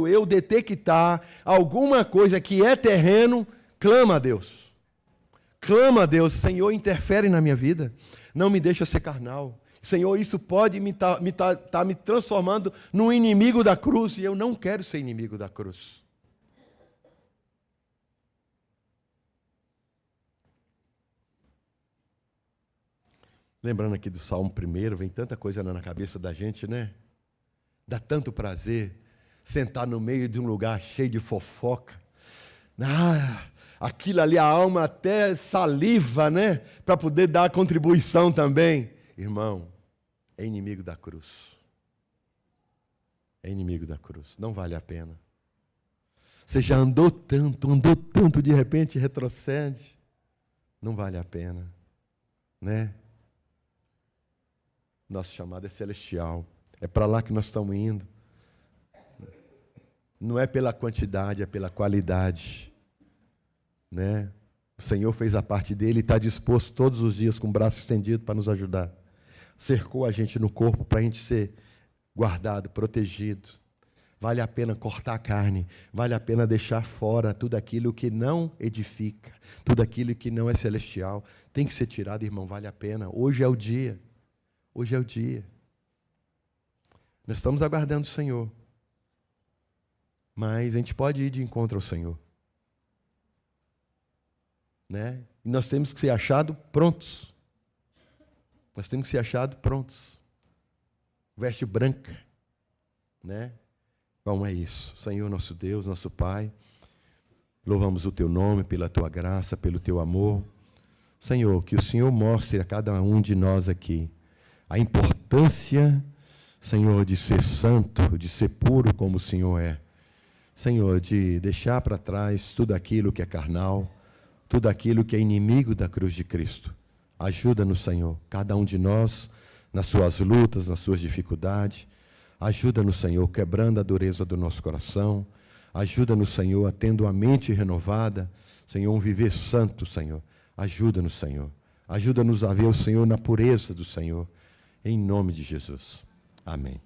eu detectar alguma coisa que é terreno, clama a Deus. Clama a Deus, Senhor, interfere na minha vida, não me deixa ser carnal. Senhor, isso pode tá me transformando num inimigo da cruz, e eu não quero ser inimigo da cruz. Lembrando aqui do Salmo 1, vem tanta coisa na cabeça da gente, né? Dá tanto prazer sentar no meio de um lugar cheio de fofoca. Aquilo ali, a alma até saliva, né? Para poder dar a contribuição também. Irmão, é inimigo da cruz. É inimigo da cruz. Não vale a pena. Você já andou tanto, de repente retrocede. Não vale a pena, né? Nosso chamado é celestial. É para lá que nós estamos indo. Não é pela quantidade, é pela qualidade. Né? O Senhor fez a parte dele e está disposto todos os dias com o braço estendido para nos ajudar. Cercou a gente no corpo para a gente ser guardado, protegido. Vale a pena cortar a carne, vale a pena deixar fora tudo aquilo que não edifica, tudo aquilo que não é celestial. Tem que ser tirado, irmão, vale a pena. Hoje é o dia. Hoje é o dia. Nós estamos aguardando o Senhor. Mas a gente pode ir de encontro ao Senhor. Né? E nós temos que ser achados prontos. Nós temos que ser achados prontos. Veste branca. Né? Bom, é isso. Senhor, nosso Deus, nosso Pai, louvamos o Teu nome pela Tua graça, pelo Teu amor. Senhor, que o Senhor mostre a cada um de nós aqui a importância, Senhor, de ser santo, de ser puro como o Senhor é. Senhor, de deixar para trás tudo aquilo que é carnal, tudo aquilo que é inimigo da cruz de Cristo. Ajuda-nos, Senhor, cada um de nós, nas suas lutas, nas suas dificuldades. Ajuda-nos, Senhor, quebrando a dureza do nosso coração. Ajuda-nos, Senhor, a tendo a mente renovada, Senhor, um viver santo, Senhor. Ajuda-nos, Senhor. Ajuda-nos a ver o Senhor na pureza do Senhor. Em nome de Jesus. Amém.